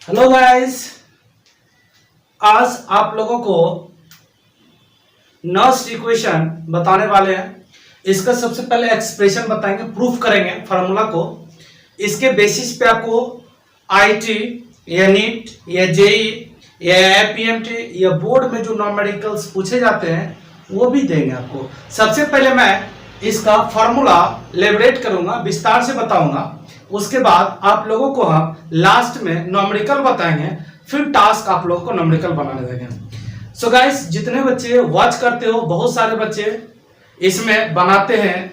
Hello guys, आज आप लोगों को नॉस्ट इक्वेशन बताने वाले हैं। इसका सबसे पहले एक्सप्रेशन बताएंगे, प्रूफ करेंगे फार्मूला को। इसके बेसिस पे आपको आईटी या नीट या जेई या एपीएमटी या बोर्ड में जो नॉमेरिकल्स पूछे जाते हैं वो भी देंगे आपको। सबसे पहले मैं इसका फार्मूला लेबरेट करूंगा, विस्तार से बताऊंगा। उसके बाद आप लोगों को हम लास्ट में नॉमेरिकल बताएंगे, फिर टास्क आप लोगों को नॉमेरिकल बनाने देंगे। सो गाइस, जितने बच्चे वॉच करते हो, बहुत सारे बच्चे इसमें बनाते हैं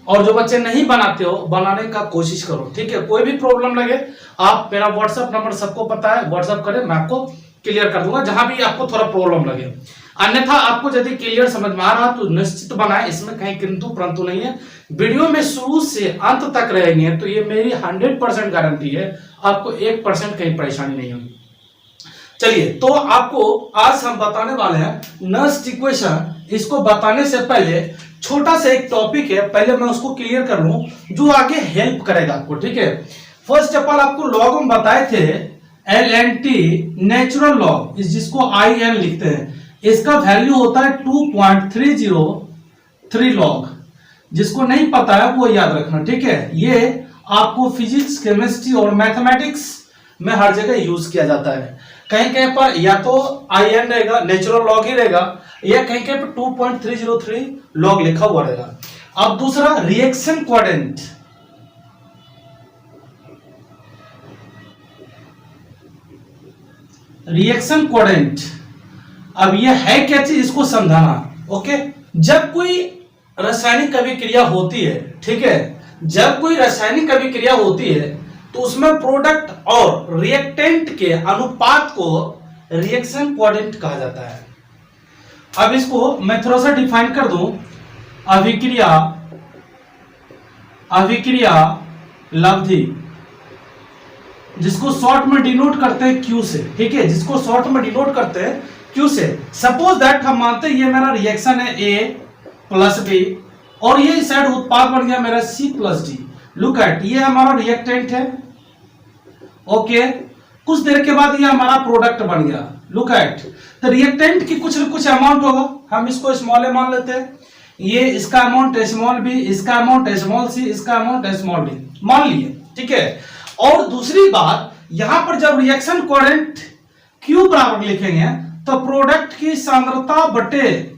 और जो बच्चे नहीं बनाते हो बनाने का कोशिश करो, ठीक है। कोई भी प्रॉब्लम लगे आप मेरा व्हाट्सएप नंबर सबको पता है, व्हाट्सएप करें, मैं आपको क्लियर कर दूंगा जहां भी आपको थोड़ा प्रॉब्लम लगे। अन्यथा आपको यदि क्लियर समझ में आ रहा तो निश्चित बनाए, इसमें कहीं किंतु परंतु नहीं है। वीडियो में शुरू से अंत तक रहेंगे तो ये मेरी 100% गारंटी है, आपको 1% कहीं परेशानी नहीं होगी। चलिए, तो आपको आज हम बताने वाले हैं नॉस्ट इक्वेशन। इसको बताने से पहले छोटा सा एक टॉपिक है, पहले मैं उसको क्लियर कर लूं जो आगे हेल्प करेगा आपको, ठीक है। फर्स्ट ऑफ ऑल आपको लॉग हम बताए थे LNT नेचुरल लॉग, जिसको IN लिखते हैं। इसका वैल्यू होता है 2.303 लॉग। जिसको नहीं पता है वो याद रखना, ठीक है। ये आपको फिजिक्स, केमिस्ट्री और मैथमेटिक्स में हर जगह यूज किया जाता है। कहीं कहीं पर या तो IN रहेगा, नेचुरल लॉग ही रहेगा, या कहीं कहीं पर 2.303 लॉग लिखा हुआ रहेगा। अब दूसरा रिएक्शन कोएफिशिएंट, रिएक्शन कोएफिशिएंट। अब ये है क्या चीज, इसको समझाना, ओके। जब कोई रासायनिक अभिक्रिया होती है, ठीक है, जब कोई रासायनिक अभिक्रिया होती है तो उसमें प्रोडक्ट और रिएक्टेंट के अनुपात को रिएक्शन कोएफिशिएंट कहा जाता है। अब इसको मैं थोड़ा सा डिफाइन कर दूं। अभिक्रिया लब्धि, जिसको शॉर्ट में डिनोट करते हैं Q से, ठीक है, जिसको शॉर्ट में डिनोट करते हैं Q से। सपोज दैट हम मानते हैं ये मेरा रिएक्शन है A प्लस B और ये इस साइड उत्पाद बन गया मेरा C plus D। Look at, ये हमारा रिएक्टेंट है, ओके। कुछ देर के बाद ये हमारा प्रोडक्ट बन गया। लुक एट, तो रिएक्टेंट की कुछ न कुछ अमाउंट होगा, हम इसको स्मॉल ए मान लेते हैं। ये इसका अमाउंट स्मॉल b, इसका अमाउंट स्मॉल c, इसका अमाउंट स्मॉल d मान लिए, ठीक है। और दूसरी बात, यहां पर जब रिएक्शन कोएफिशिएंट Q बराबर लिखेंगे तो प्रोडक्ट की सांद्रता बटे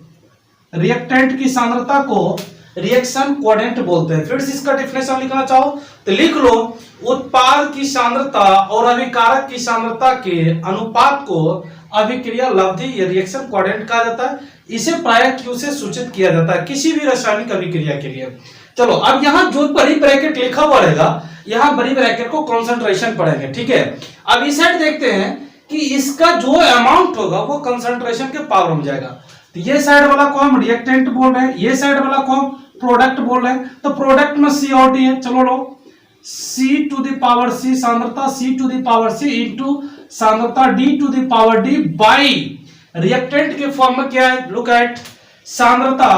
रिएक्टेंट की सांद्रता को रिएक्शन कोएफिशिएंट बोलते हैं। फिर से इसका डेफिनेशन लिखना चाहो तो लिख लो, उत्पाद की सांद्रता और अभिकारक की सांद्रता के अनुपात को अभिक्रिया लब्धि या रिएक्शन कोएफिशिएंट कहा जाता है। इसे प्रायः Q से सूचित किया जाता है किसी भी रासायनिक अभिक्रिया के लिए। चलो, अब यहां जो बड़ी ब्रैकेट लिखा हुआ रहेगा, यहां बड़ी ब्रैकेट को कंसंट्रेशन पढ़ेंगे, ठीक है। अब इस साइड देखते हैं कि इसका जो अमाउंट होगा वो कंसंट्रेशन के पावर में जाएगा। तो ये साइड वाला को हम रिएक्टेंट बोल रहे हैं, ये साइड वाला को हम प्रोडक्ट बोल रहे हैं। तो प्रोडक्ट में C और D है, चलो लो, C to the power C सांद्रता, C to the power C into सांद्रता D to the power D by reactant के फॉर्म में क्या है, लुक एट, सांद्रता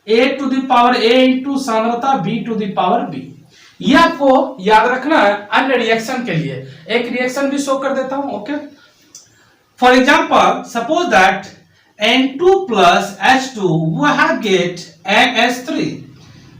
A to the power A into सांद्रता B to the power B। ये आपको याद रखना है अन्य रिएक्शन के लिए। एक रिएक्शन भी शो कर देता हूं, okay. For example, suppose that N2 plus H2 वो है गेट NH3,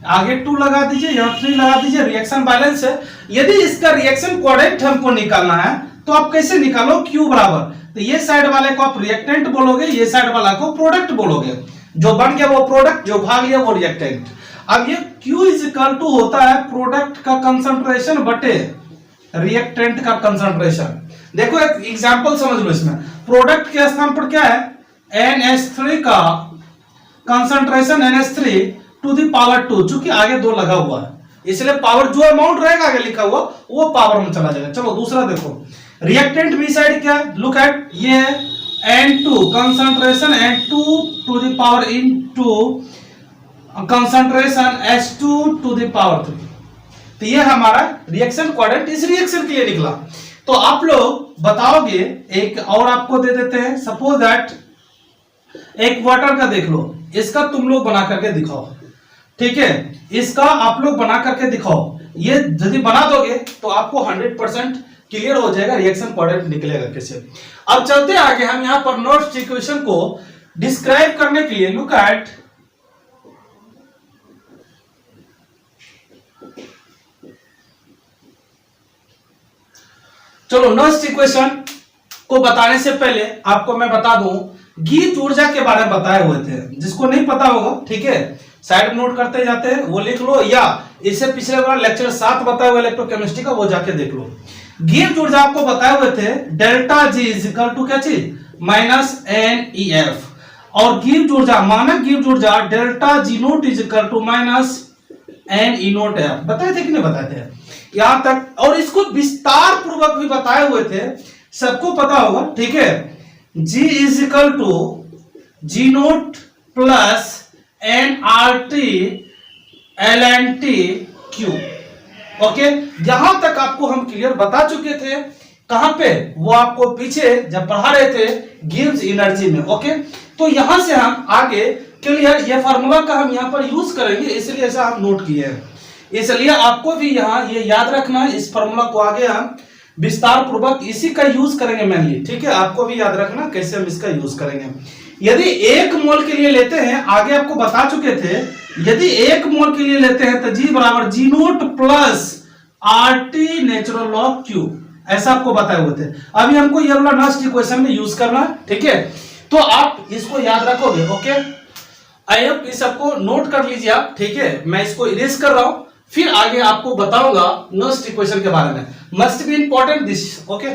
आगे 2 लगा दीजिए, यहाँ 3 लगा दीजिए, रिएक्शन बैलेंस है। यदि इसका रिएक्शन कोएफिशिएंट हमको निकालना है तो आप कैसे निकालो, Q बराबर, तो ये साइड वाले को आप रिएक्टेंट बोलोगे, ये साइड वाला को प्रोडक्ट बोलोगे। जो बन गया वो प्रोडक्ट, जो भाग गया वो रिएक्टेंट। अब ये Q इज इक्वल टू होता है प्रोडक्ट का कंसंट्रेशन बटे रिएक्टेंट का कंसंट्रेशन। देखो एक एग्जांपल समझ लो इसमें, प्रोडक्ट के स्थान पर क्या है, NH3 का concentration NH3 to the power 2, चूंकि आगे 2 लगा हुआ है इसलिए पावर जो अमाउंट रहेगा आगे लिखा हुआ वो पावर में चला जाएगा। चलो दूसरा देखो, रिएक्टेंट बी साइड क्या है, लुक एट, ये N2 concentration N2 to the power into concentration H2 to the power 3। तो ये हमारा रिएक्शन कोएफिशिएंट इस रिएक्शन के लिए निकला। तो आप लोग बताओगे, एक और आपको दे देते हैं, सपोज दैट एक वाटर का देख लो, इसका तुम लोग बना करके दिखाओ, ठीक है। इसका आप लोग बना करके दिखाओ, ये यदि बना दोगे तो आपको 100% क्लियर हो जाएगा, रिएक्शन कोऑर्डिनेट निकलेगा कैसे। अब चलते आगे, हम यहां पर नॉट्स इक्वेशन को डिस्क्राइब करने के लिए लुक एट चलो नॉट्स इक्वेशन को बताने से पहले आपको मैं बता दूं, गीत ऊर्जा के बारे में बताए हुए थे, जिसको नहीं पता होगा ठीक है साइड में नोट करते जाते हैं वो लिख लो, या इससे पिछले बार लेक्चर 7 बताए हुए इलेक्ट्रोकेमिस्ट्री का वो जाके देख लो। गिब्स ऊर्जा आपको बताए हुए थे delta G is equal to क्या चीज माइनस एन ई एफ, और गिब्स ऊर्जा मानक गिब्स ऊर्जा delta G note is equal to minus N E note F, बताए थे कि नहीं बताए थे यहां तक, और इसको विस्तार पूर्वक भी बताए हुए थे, सबको पता होगा ठीक है। G is equal to G note plus N R T L N T Q, okay यहां तक आपको हम क्लियर बता चुके थे, कहां पे वो आपको पीछे जब पढ़ा रहे थे गिब्स एनर्जी में, ओके तो यहां से हम आगे क्लियर ये फार्मूला का हम यहां पर यूज करेंगे, इसलिए ऐसा हम नोट किए हैं, इसलिए आपको भी यहां ये याद रखना है, इस फार्मूला को आगे हम विस्तार पूर्वक इसी का यूज करेंगे मेनली, ठीक है आपको भी याद रखना कैसे हम इसका यूज करेंगे। यदि 1 मोल के लिए लेते हैं, आगे आपको बता चुके थे, यदि 1 मोल के लिए लेते हैं तो जी बराबर G note plus R T natural log Q, ऐसा आपको बताए हुए थे। अभी हमको ये वाला नेक्स्ट इक्वेशन में यूज करना है, ठीक है तो आप इसको याद रखोगे, ओके आई होप इस सबको नोट कर लीजिए आप, ठीक है मैं इसको इरेज कर रहा हूं, फिर आगे आपको बताऊंगा नेक्स्ट इक्वेशन के बारे में, must be important this, okay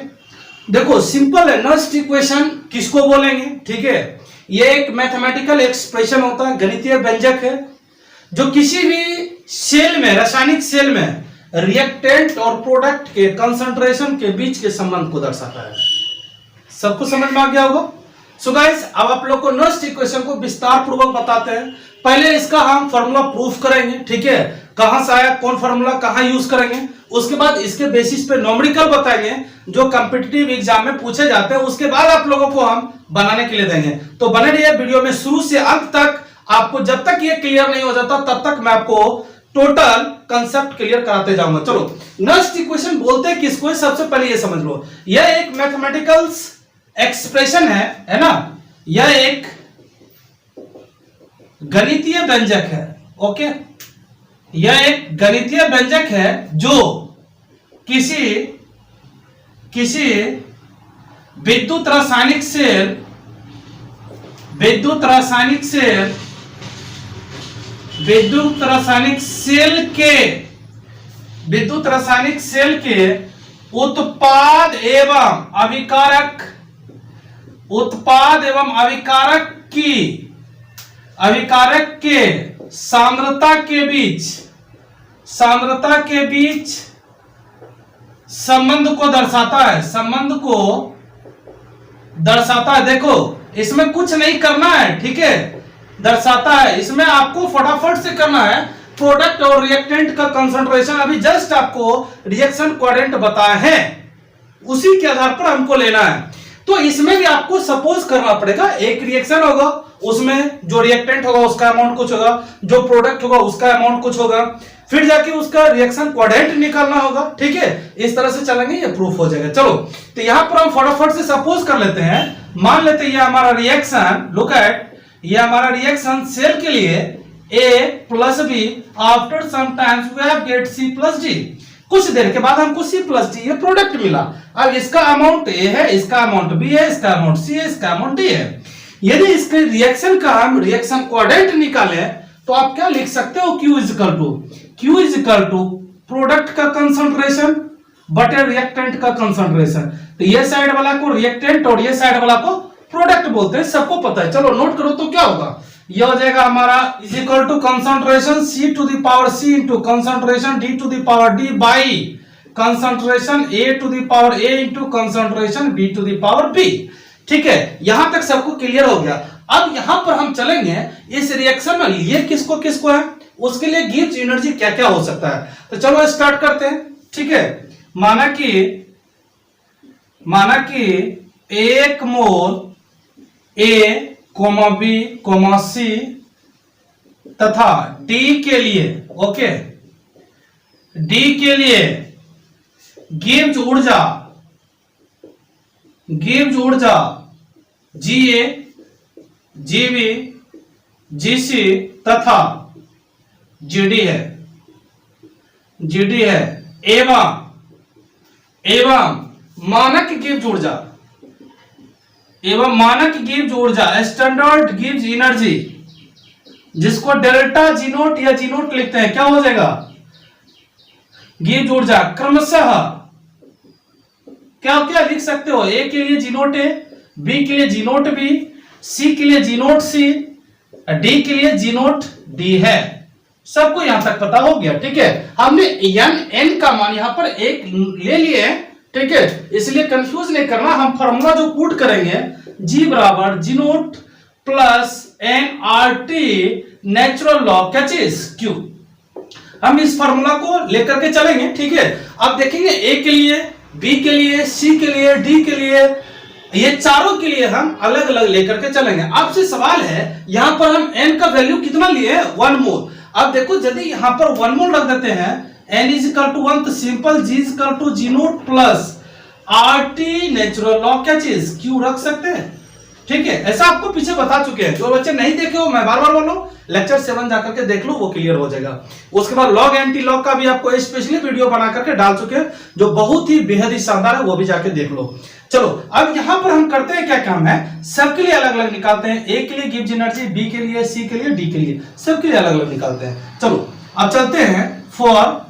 देखो सिंपल है, नेक्स्ट इक्वेशन किसको बोलेंगे ठीक है, ये एक मैथमेटिकल एक्सप्रेशन होता है, गणितीय व्यंजक है, जो किसी भी सेल में रासायनिक सेल में रिएक्टेंट और प्रोडक्ट के कंसंट्रेशन के बीच के संबंध को दर्शाता है। सबको समझ में आ गया होगा। सो गाइस अब आप लोग को नेक्स्ट इक्वेशन को विस्तार पूर्वक बताते हैं, पहले इसका हम फार्मूला प्रूफ करेंगे, ठीक है कहां से आया कौन फार्मूला कहां यूज करेंगे, उसके बाद इसके बेसिस पे न्यूमेरिकल बताएंगे जो कॉम्पिटिटिव एग्जाम में पूछे जाते हैं, उसके बाद आप लोगों को हम बनाने के लिए देंगे, तो बने रहिए वीडियो में शुरू से अंत तक, आपको जब तक ये क्लियर नहीं हो जाता तब तक मैं आपको टोटल कंसेप्ट क्लियर कराते जाऊंगा। चलो नेक्स्ट इक्वेशन बोलते हैं किसको, सबसे पहले ये समझ लो, यह एक मैथमेटिकल एक्सप्रेशन है ना, यह एक गणितीय व्यंजक है, ओके यह एक गणितीय व्यंजक है जो किसी विद्युत रासायनिक सेल के उत्पाद एवं अभिकारक के सांद्रता के बीच संबंध को दर्शाता है, देखो इसमें कुछ नहीं करना है, ठीक है दर्शाता है, इसमें आपको फटाफट से करना है, प्रोडक्ट और रिएक्टेंट का कंसंट्रेशन अभी जस्ट आपको रिएक्शन कोऑर्डिनेट बताया है, उसी के आधार पर हमको लेना है, तो इसमें भी आपको सपोज करना पड़ेगा, एक रिएक्शन होगा उसमें जो रिएक्टेंट होगा उसका अमाउंट कुछ होगा, जो प्रोडक्ट होगा उसका अमाउंट कुछ होगा, फिर जाके उसका रिएक्शन कोऑर्डिनेट निकालना होगा, ठीक है इस तरह से चलेंगे ये प्रूफ हो जाएगा। चलो तो यहां पर हम फटाफट से सपोज कर लेते हैं, मान लेते हैं ये हमारा रिएक्शन, लुक एट ये हमारा रिएक्शन सेल के लिए A plus B, after some times we have get C plus D, कुछ देर के बाद हमको C प्लस D ये प्रोडक्ट मिला, अब इसका अमाउंट A है, इसका अमाउंट B है, इसका अमाउंट C है, इसका अमाउंट D है, यदि इसके रिएक्शन का हम रिएक्शन कोऑर्डिनेट निकालें तो आप क्या लिख सकते हो, Q is equal to product का कंसंट्रेशन बटे रिएक्टेंट का कंसंट्रेशन, तो ये साइड वाला को रिएक्टेंट और ये साइड वाला को प्रोडक्ट बोलते हैं, सबको पता है। चलो नोट करो तो क्या होगा, ये हो जाएगा हमारा is equal to concentration C to the power C into concentration D to the power D by concentration A to the power A into concentration B to the power B, ठीक है यहां तक सबको क्लियर हो गया। अब यहां पर हम चलेंगे इस रिएक्शन में ये किसको किसको है, उसके लिए गिब्स एनर्जी क्या क्या हो सकता है, तो चलो स्टार्ट करते हैं, ठीक है माना कि 1 मोल A, B, C तथा D के लिए, ओके D के लिए गिब्स ऊर्जा गिव्स ऊर्जा GA, GB, GC तथा GD है एवं मानक गिव्स ऊर्जा स्टैंडर्ड गिव्स एनर्जी, जिसको डेल्टा जी नोट या जी नोट लिखते हैं, क्या हो जाएगा, गिव्स ऊर्जा क्रमशः क्या क्या लिख सकते हो, ए के लिए जी नोट ए, बी के लिए जी नोट बी, सी के लिए जी नोट सी, डी के लिए जी नोट डी है। सबको यहां तक पता हो गया, ठीक है। हमने एन का मान यहां पर एक ले लिए, ठीक है, इसलिए कंफ्यूज नहीं करना। हम फॉर्मूला जो पुट करेंगे, जी बराबर G note plus N R T natural log क्या चीज क्यू, हम इस फॉर्मूला को लेकर के चलेंगे, ठीक है। अब देखेंगे ए के लिए, बी के लिए, सी के लिए, डी के लिए, ये चारों के लिए हम अलग अलग लेकर के चलेंगे। आपसे सवाल है, यहां पर हम n का वैल्यू कितना लिए, 1 मोल। अब देखो यदि यहां पर 1 मोल रख देते हैं, n इज इक्वल टू 1, तो simple g is equal to G note plus R T natural log क्या चीज क्यू रख सकते हैं, ठीक है। ऐसा आपको पीछे बता चुके हैं, जो बच्चे नहीं देखे हो मैं बार बार बोल रहा हूं, लेक्चर 7 जाकर के देख लो, वो क्लियर हो जाएगा। उसके बाद लॉग एंटी लॉग का भी आपको स्पेशली वीडियो बना करके डाल चुके हैं, जो बहुत ही बेहद ही शानदार है, वो भी जाके देख लो। चलो अब यहां पर हम करते हैं क्या काम है, सबके लिए अलग अलग निकालते हैं, ए के लिए गिव्स एनर्जी, बी के लिए, सी के लिए, डी के लिए, सबके लिए अलग अलग निकालते हैं। चलो अब चलते हैं फॉर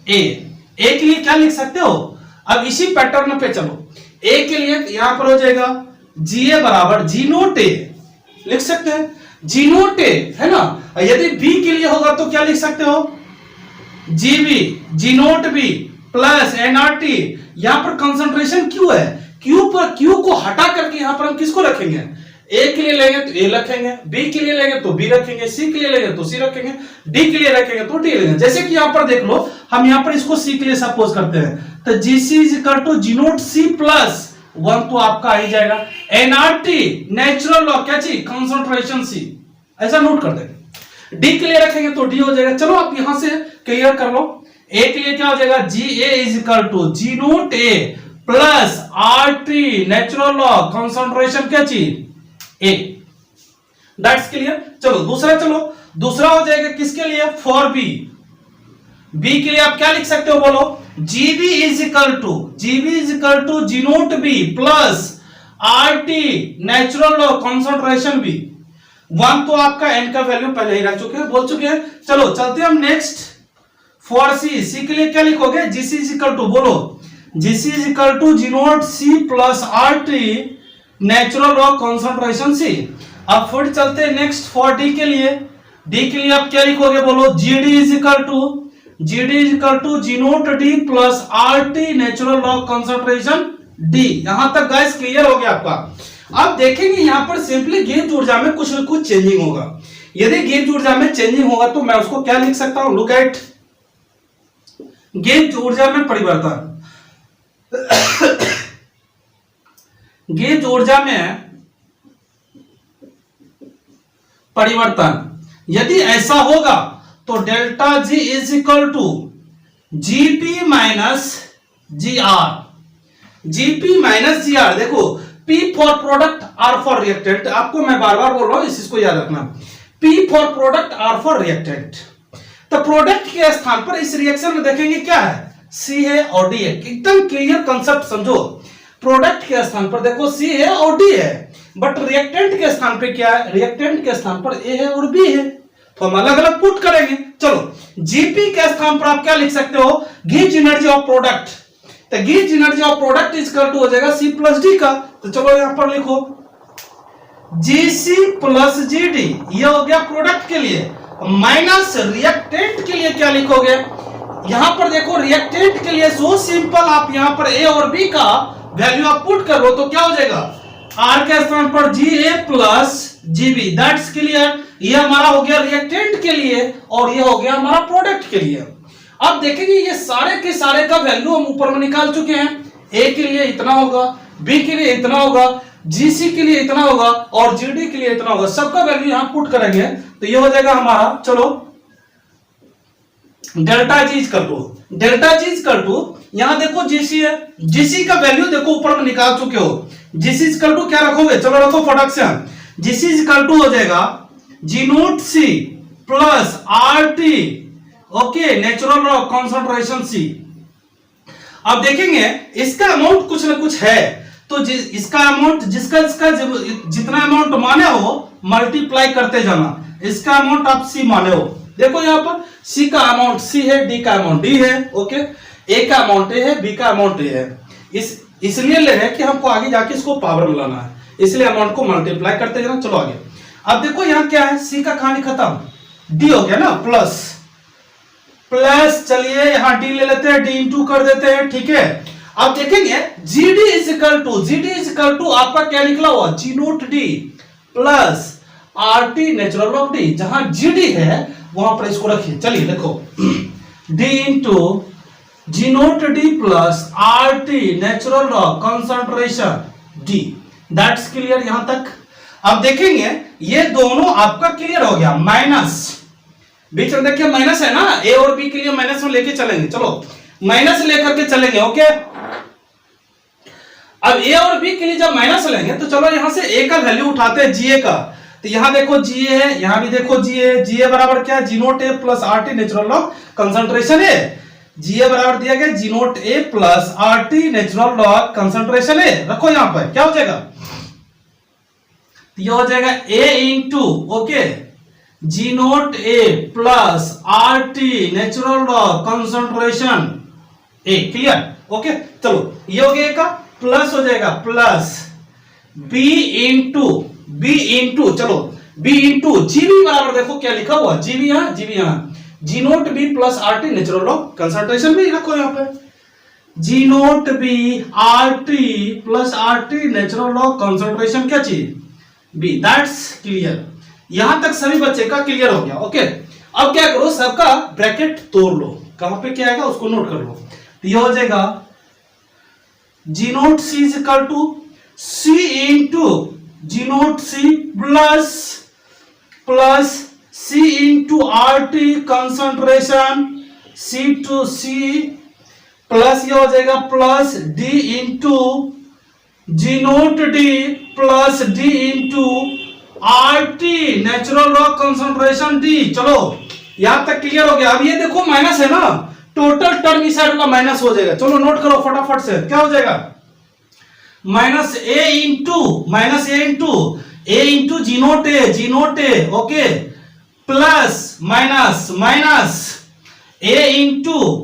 ए के लिए क्या लिख सकते हो, अब इसी पैटर्न पे चलो। ए के लिए यहां पर हो जाएगा जीए बराबर जी नोट ए, लिख सकते हैं जी नोट ए, है ना। यदि बी के लिए होगा तो क्या लिख सकते हो, जीबी जी नोट बी प्लस एनआरटी, यहां पर कंसंट्रेशन क्यू है, क्यू को हटा करके यहां पर हम किसको रखेंगे, ए के लिए लेंगे तो ए रखेंगे, बी के लिए लेंगे तो बी रखेंगे, सी के लिए लेंगे तो सी रखेंगे, डी के लिए रखेंगे तो डी लेंगे। जैसे कि यहां पर देख लो, हम यहां पर इसको सी के लिए सपोज करते हैं, तो G C is equal to G naught C plus 1 तो आपका आ ही जाएगा, एनआरटी नेचुरल लॉग क्या चीज कंसंट्रेशन सी, ऐसा नोट कर देंगे। डी के लिए रखेंगे तो डी हो जाएगा। चलो आप यहां से क्लियर कर लो, ए के लिए क्या हो जाएगा, G A is equal to G naught A plus R T natural log concentration क्या चीज ए, दैट्स क्लियर। चलो दूसरा हो जाएगा किसके लिए, फॉर बी के लिए आप क्या लिख सकते हो बोलो, G B is equal to G naught B plus R T natural log concentration B, 1 तो आपका एन का वैल्यू पहले ही रख चुके हैं, बोल चुके हैं। चलो चलते हैं हम नेक्स्ट फॉर सी के लिए क्या लिखोगे, जीसी इज इक्वल टू बोलो, G C is equal to G naught C plus R T natural log concentration C. अब फिर चलते हैं नेक्स्ट फॉर डी के लिए आप क्या लिखोगे बोलो, G D is equal to G naught D plus R T natural log concentration D. यहां तक गाइस क्लियर हो गया आपका। अब देखेंगे यहां पर सिंपली गिव्स ऊर्जा में कुछ न कुछ चेंजिंग होगा। यदि गिव्स ऊर्जा में चेंजिंग होगा तो मैं उसको क्या लिख सकता हूं, लुक एट गिव्स ऊर्जा में परिवर्तन। गिव्स ऊर्जा में परिवर्तन यदि ऐसा होगा तो delta G is equal to G P minus G R. देखो P for product, R for reactant, आपको मैं बार बार बोल रहा हूं, इसको याद रखना, P for product, R for reactant. तो प्रोडक्ट के स्थान पर इस रिएक्शन में देखेंगे क्या है, C है और D है। एकदम क्लियर कंसेप्ट समझो, प्रोडक्ट के स्थान पर देखो C है और D है, बट रिएक्टेंट के स्थान पे क्या है, रिएक्टेंट के स्थान पर A है और B है, तो हम अलग अलग पुट करेंगे। चलो जीपी के स्थान पर आप क्या लिख सकते हो, गिव्स एनर्जी ऑफ प्रोडक्ट, तो गिव्स energy of product is equal to हो जाएगा C प्लस डी का। तो चलो यहां पर लिखो GC प्लस GD, ये हो गया प्रोडक्ट के लिए, माइनस रिएक्टेंट के लिए क्या लिखोगे, यहां पर देखो रिएक्टेंट के लिए सो सिंपल, आप यहां पर A और B का वैल्यू आप पुट करो तो क्या हो जाएगा, R के स्थान पर GA plus GB, that's clear. ये हमारा हो गया रिएक्टेंट के लिए और ये हो गया हमारा प्रोडक्ट के लिए। अब देखेंगे ये सारे के सारे का वैल्यू हम ऊपर में निकाल चुके हैं, A के लिए इतना होगा, B के लिए इतना होगा, GC के लिए इतना होगा और GD के लिए इतना होगा, सबका वैल्यू यहां पुट करेंगे तो ये हो जाएगा हमारा, चलो डेल्टा जी इक्वल टू यहां देखो जीसी है, जीसी का वैल्यू देखो ऊपर में निकाल चुके हो। जीसी इक्वल टू क्या रखोगे, चलो रखो फटाक से। जीसी इक्वल टू हो जाएगा G naught C plus R T, okay, natural log concentration C. अब देखेंगे इसका अमाउंट कुछ ना कुछ है, तो इसका अमाउंट जिसका जितना अमाउंट माने हो मल्टीप्लाई करते जाना। इसका अमाउंट आप सी माने हो, देखो यहां पर सी का अमाउंट सी है, डी का अमाउंट डी है, ओके, ए का अमाउंट ए है, बी का अमाउंट ए है। इसलिए ले रहे हैं कि हमको आगे जाके इसको पावर में लाना है, इसलिए अमाउंट को मल्टीप्लाई करते जाना। चलो आगे, अब देखो यहां क्या है, सी का कहानी खत्म, डी हो गया ना, प्लस प्लस, चलिए यहां डी ले लेते हैं, डी इंटू कर देते हैं, ठीक है। अब देखेंगे जीडी इज इक्वल टू आपका क्या निकला हुआ, G naught D plus R T natural log D. जहां जीडी है वहां पर इसको रखिए, चलिए देखो D into G naught D plus R T natural log concentration D. That's clear यहां तक। अब देखेंगे ये दोनों आपका क्लियर हो गया, माइनस बीच में देखिए माइनस है ना, ए और बी के लिए माइनस में लेके चलेंगे, चलो माइनस लेकर के चलेंगे, ओके। अब ए और बी के लिए जब माइनस लेंगे तो चलो यहां से ए का वैल्यू उठाते हैं जीए का, तो यहां देखो जीए है, यहां भी देखो जीए, जीए बराबर क्या है, G naught A plus R T natural log concentration है। जीए बराबर दिया गया G naught A plus R T natural log concentration है। रखो यहां पर क्या हो जाएगा, ये हो जाएगा A into, okay, G naught A plus R T natural log concentration A. Clear, okay. चलो ये हो गया का प्लस हो जाएगा, प्लस बी इंटू चलो बी इंटू जीबी बराबर देखो क्या लिखा हुआ, जीबी यहां G naught B plus R T natural log concentration भी रखो यहां पे, G naught B R T plus R T natural log concentration क्या चीज बी। दैट्स क्लियर, यहां तक सभी बच्चे का क्लियर हो गया, ओके। अब क्या करो, सबका ब्रैकेट तोड़ लो, कहां पे क्या आएगा उसको नोट कर लो। तो ये हो जाएगा G naught C is equal to C into G naught C plus C into R T concentration C to C, plus ये हो जाएगा plus D into G naught D plus D into R T natural log concentration D. चलो यहां तक clear हो गया। अब ये देखो माइनस है ना, टोटल टर्म इस साइड का माइनस हो जाएगा, चलो नोट करो फटाफट से, क्या हो जाएगा, minus A into G naught A, okay, plus minus A into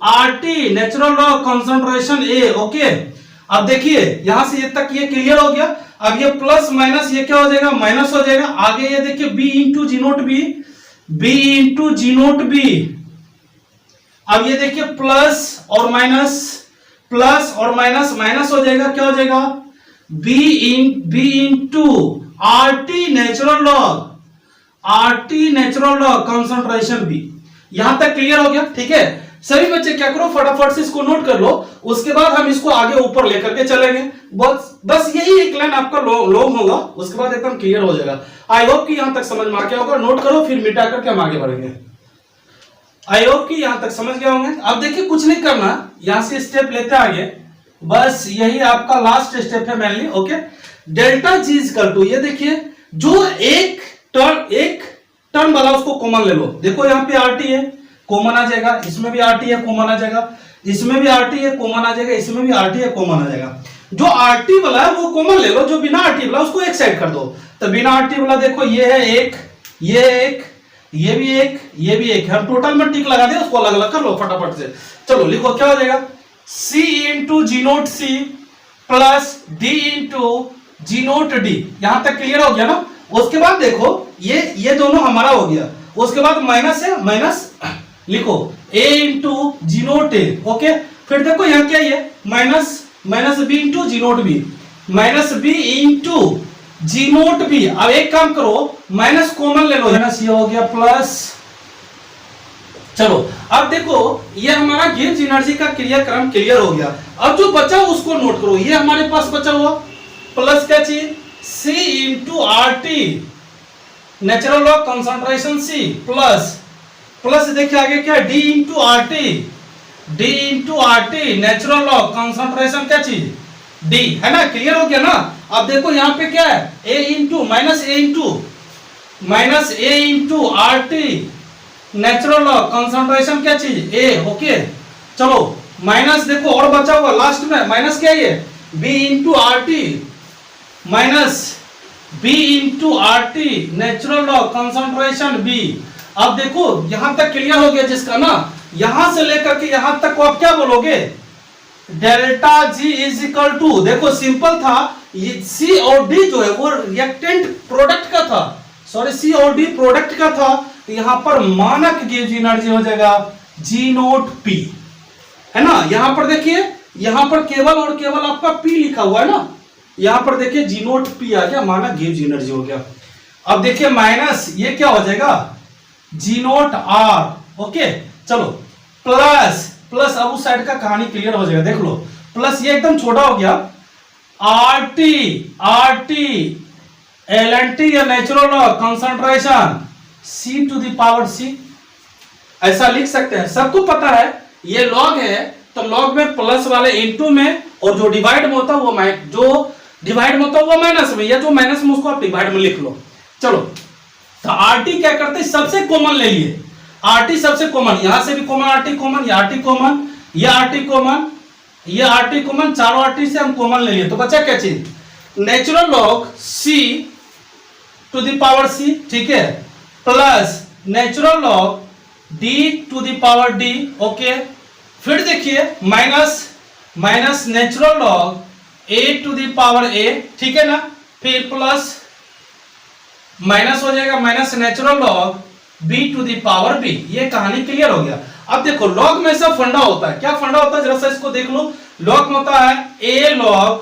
R T natural log concentration A, okay. अब देखिए यहां से ये तक ये क्लियर हो गया। अब ये प्लस माइनस ये क्या हो जाएगा, माइनस हो जाएगा। आगे ये देखिए B into G naught B, अब ये देखिए प्लस और माइनस माइनस हो जाएगा, क्या हो जाएगा, B into R T natural log concentration B. यहां तक क्लियर हो गया, ठीक है। सभी बच्चे क्या करो फटाफट से इसको नोट कर लो, उसके बाद हम इसको आगे ऊपर लेकर के चलेंगे। बस यही एक लाइन आपका लॉन्ग होगा, उसके बाद एकदम क्लियर हो जाएगा। आई होप कि यहां तक समझ में आ गया होगा। नोट करो फिर मिटा करके हम आगे बढ़ेंगे। आई होप कि यहां तक समझ गए होंगे। अब देखिए कुछ नहीं करना, यहां से स्टेप लेते आगे, बस यही आपका लास्ट स्टेप है mainly, okay. Delta G equal to, ये देखिए जो एक टर्म वाला उसको कॉमन ले लो। देखो यहाँ पे आर टी है, कॉमन आ जाएगा, इसमें भी आर टी है, कॉमन आ जाएगा, इसमें भी आर टी है, कॉमन आ जाएगा, इसमें भी आर टी है, कॉमन आ जाएगा। जो आर टी वाला है वो कॉमन ले लो, जो बिना आर टी वाला उसको एक साइड कर दो। तो बिना आर टी वाला देखो ये है एक, ये भी एक, हम टोटल में टिक लगा दे, उसको अलग अलग कर लो फटाफट से। चलो लिखो क्या हो जाएगा, C into G naught C plus D into G naught D. यहां तक क्लियर हो गया ना। उसके बाद देखो ये दोनों हमारा हो गया, उसके बाद माइनस है, माइनस लिखो a into G naught A, okay. फिर देखो यहाँ क्या है, minus B into G naught B, minus B into G naught B. अब एक काम करो, माइनस कॉमन ले लो, माइनस ये हो गया प्लस। चलो अब देखो ये हमारा गिब्स एनर्जी का क्रियाक्रम क्लियर हो गया। अब जो बचा उसको नोट करो, ये हमारे पास बचा हुआ प्लस क्या चीज, C into R T natural log concentration C plus देखिए आगे क्या D into R T, D into R T natural log concentration क्या चीज डी है ना, क्लियर हो गया ना। अब देखो यहाँ पे क्या है A into minus A into R T natural log concentration क्या चीज ए, ओके। चलो माइनस देखो और बचा हुआ लास्ट में माइनस क्या है B into R T minus B into R T natural log concentration B. अब देखो यहां तक क्लियर हो गया जिसका ना, यहां से लेकर के यहां तक को आप क्या बोलोगे delta G is equal to, देखो सिंपल था, सी और डी जो है वो रिएक्टेंट प्रोडक्ट का था, सॉरी सी और डी प्रोडक्ट का था, तो यहां पर मानक गिव्स एनर्जी हो जाएगा जी नोट पी, है ना। यहां पर देखिए यहां पर केवल और केवल आपका पी लिखा हुआ है ना, यहां पर देखिए जी नोट पी आ गया, मानक गिव्स एनर्जी हो गया। अब देखिए माइनस ये क्या हो जाएगा जी नोट आर, ओके। चलो प्लस प्लस अब उस साइड का कहानी क्लियर हो जाएगा, देख लो प्लस ये एकदम छोटा हो गया R T L N T या natural log concentration C to the power C, ऐसा लिख सकते हैं। सबको पता है ये लॉग है तो लॉग में प्लस वाले इनटू में और जो डिवाइड में होता है वो माइनस में, या जो माइनस में उसको आप डिवाइड में लिख लो। चलो तो आरटी क्या करते हैं सबसे कॉमन ले लिए, आरटी सबसे कॉमन, यहां से भी कॉमन आरटी कॉमन, ये आरटी कॉमन, ये आरटी कॉमन, ये आरटी कॉमन, चारों आरटी से हम कॉमन ले लिए, तो बचा क्या चीज natural log C to the power C, ठीक है, plus natural log D to the power D, okay. फिर देखिए minus natural log A to the power A, ठीक है ना, फिर प्लस माइनस हो जाएगा minus natural log b to the power b, ये कहानी क्लियर हो गया। अब देखो लॉग में सब फंडा होता है, क्या फंडा होता है जरा सा इसको देख लो, लॉग में होता है a log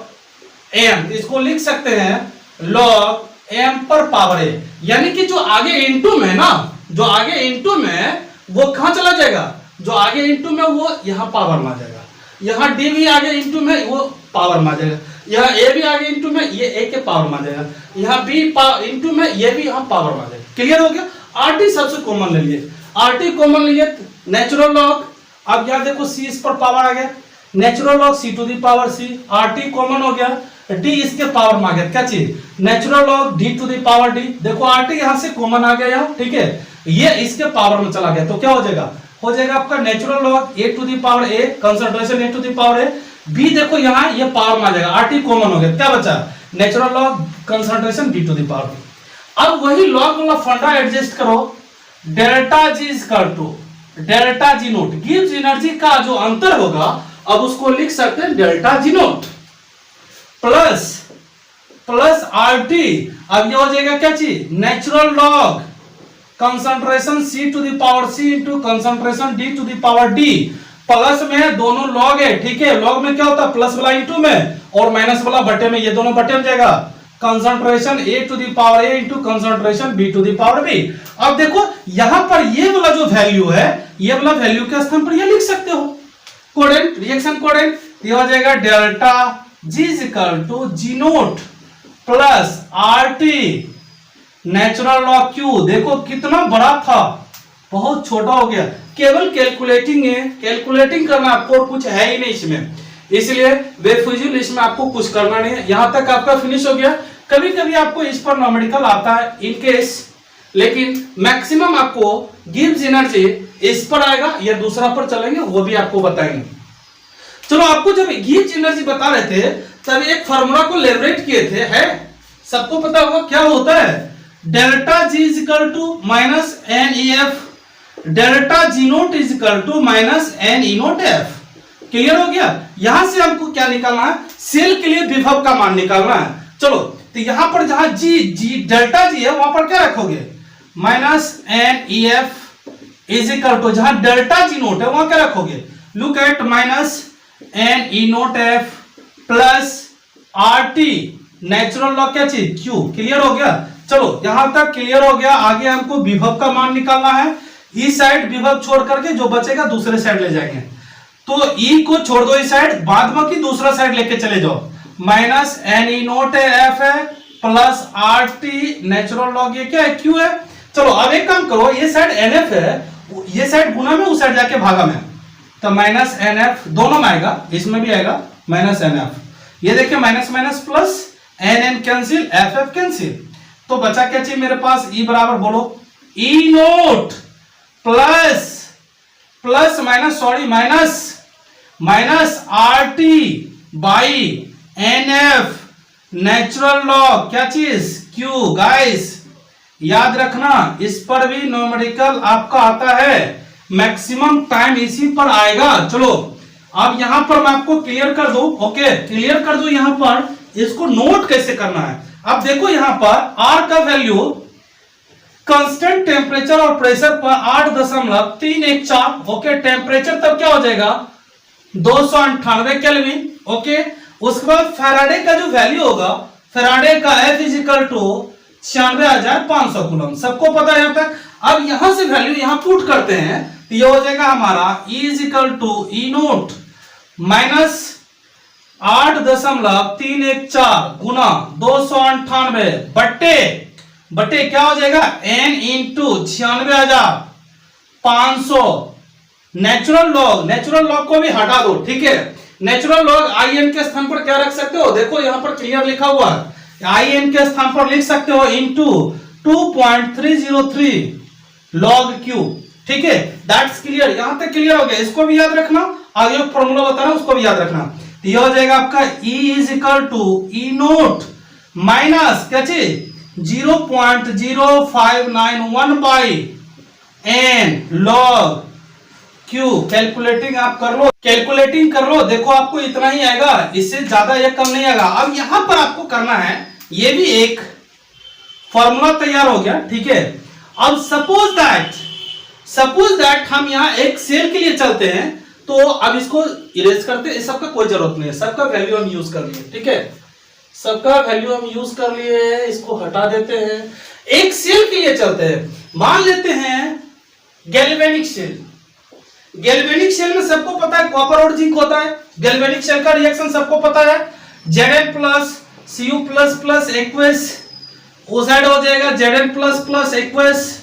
m, इसको लिख सकते हैं log m पर पावर a, यानी कि जो आगे इनटू में ना, जो आगे इनटू में वो कहां चला जाएगा, जो आगे इनटू में वो यहां पावर में आ जाएगा, यहां d भी आगे इनटू में वो पावर में आ जाएगा, यहाँ a भी आगे इनटू में ये a के पावर में आ जाएगा, यहाँ b इनटू में ये भी यहाँ पावर में आ जाएगा, क्लियर हो गया। आरटी सबसे कॉमन ले लिए, आरटी कॉमन लिए नेचुरल लॉग, अब यहाँ देखो सी इस पर पावर आ गया, natural log C to the power C, R T common हो गया, डी इसके पावर में आ गया, क्या चीज natural log D to the power D, देखो आरटी यहाँ से कॉमन आ गया यहाँ, ठीक है, ये इसके पावर में चला गया, तो क्या हो जाएगा आपका natural log A to the power A concentration A to the power A, B देखो यहाँ ये पावर में आ जाएगा, आरटी कॉमन हो गया, क्या बचा natural log concentration D to the power B. अब वही लॉग वाला फंडा एडजस्ट करो, delta G is equal to delta G naught, गिव्स एनर्जी का जो अंतर होगा अब उसको लिख सकते हैं delta G note plus R T, अब ये हो जाएगा क्या चीज natural log concentration C to the power C into concentration D to the power D, plus में दोनों लॉग है, ठीक है, लॉग में क्या होता है प्लस वाला इंटू में और माइनस वाला बटे में, ये दोनों बटे में जाएगा concentration A to the power A into concentration B to the power B. अब देखो यहां पर ये वाला जो वैल्यू है, ये वाला वैल्यू के स्थान पर ये लिख सकते हो कोडेंट, रिएक्शन कोडेंट, ये हो जाएगा delta G is equal to G note plus R T natural log Q, देखो कितना बड़ा था बहुत छोटा हो गया, केवल कैलकुलेटिंग है, कैलकुलेटिंग करना आपको कुछ है ही नहीं इसमें, इसलिए बेफिजूल इसमें आपको कुछ करना नहीं है। यहां तक आपका फिनिश हो गया, कभी कभी आपको इस पर न्यूमेरिकल आता है इन केस, लेकिन मैक्सिमम आपको गिव्स एनर्जी इस पर आएगा या दूसरा पर चलेंगे वो भी आपको बताएंगे। चलो आपको जब गिव्स एनर्जी बता रहे थे तब एक फार्मूला को लेवरेट किए थे, है सबको पता होगा क्या होता है delta G is equal to minus N E F, delta G note is equal to minus N E note F, clear हो गया। यहां से हमको क्या निकालना है सेल के लिए विभव का मान निकालना है। चलो तो यहां पर जहां जी डेल्टा जी है वहां पर क्या रखोगे minus N E F is equal to, जहां डेल्टा जी नोट है वहां क्या रखोगे look at minus N E note F plus R T natural log क्या चीज क्यू, क्लियर हो गया। चलो यहां तक क्लियर हो गया, आगे हमको विभव का मान निकालना है, इस साइड विभव छोड़ करके जो बचेगा दूसरे साइड ले जाएंगे, तो ई को छोड़ दो इस साइड, बाद में की दूसरा साइड लेके चले जाओ, minus N E note F है plus R T natural log ये क्या है क्यू है। चलो अब एक काम करो, ये साइड एन एफ है ये साइड गुना में, उस साइड जाके भागा में, तो माइनस एन एफ दोनों में आएगा, इसमें भी आएगा माइनस एन एफ। ये देखिए minus minus plus, n n cancel, F F cancel, तो बचा क्या चाहिए मेरे पास, ई बराबर बोलो E naught plus plus minus sorry minus minus R T by n F natural log क्या चीज क्यू। गाइस याद रखना, इस पर भी न्यूमेरिकल आपका आता है, मैक्सिमम टाइम इसी पर आएगा। चलो अब यहां पर मैं आपको क्लियर कर दूं, ओके क्लियर कर दूं यहां पर इसको नोट कैसे करना है। अब देखो यहां पर आर का वैल्यू कांस्टेंट टेम्परेचर और प्रेशर पर 8.314, ओके टेम्परेचर तब क्या हो जाएगा 298 केल्विन, ओके। उसके बाद फैराडे का जो वैल्यू होगा, फैराडे का F is equal to 96,500 coulomb, सबको पता है यहां तक। अब यहां से वैल्यू यहां पुट करते हैं तो ये हो जाएगा हमारा E is equal to E naught minus 8.314 गुना 298 बट्टे क्या हो जाएगा n इंटू 96,500 नेचुरल लॉग को भी हटा दो, ठीक है। नेचुरल लॉग आई एन के स्थान पर क्या रख सकते हो, देखो यहां पर क्लियर लिखा हुआ है, आई एन के स्थान पर लिख सकते हो इंटू 2.303 लॉग क्यू, ठीक है। दैट्स क्लियर, यहां तक क्लियर हो गया। इसको भी याद रखना, आगे फॉर्मूला बता रहा हूं उसको भी याद रखना। तो यह हो जाएगा आपका E is equal to E naught minus क्या चीज 0.0591 by N log Q. Calculating आप कर लो, कैलकुलेटिंग कर लो, देखो आपको इतना ही आएगा, इससे ज्यादा या कम नहीं आएगा। अब यहां पर आपको करना है, ये भी एक फॉर्मूला तैयार हो गया, ठीक है। अब सपोज दैट हम यहां एक सेल के लिए चलते हैं, तो अब इसको इरेज करते हैं, सबका कोई जरूरत नहीं है, सबका वैल्यू हम यूज कर लिए, ठीक है। सबका वैल्यू हम यूज कर लिए, इसको हटा देते हैं। एक सेल के लिए चलते हैं, मान लेते हैं गैल्वेनिक सेल। गैल्वेनिक सेल में सबको पता है कॉपर और जिंक होता है। गैल्वेनिक सेल का रिएक्शन सबको पता है, Zn plus Cu plus plus aqueous, उस साइड हो जाएगा Zn plus plus aqueous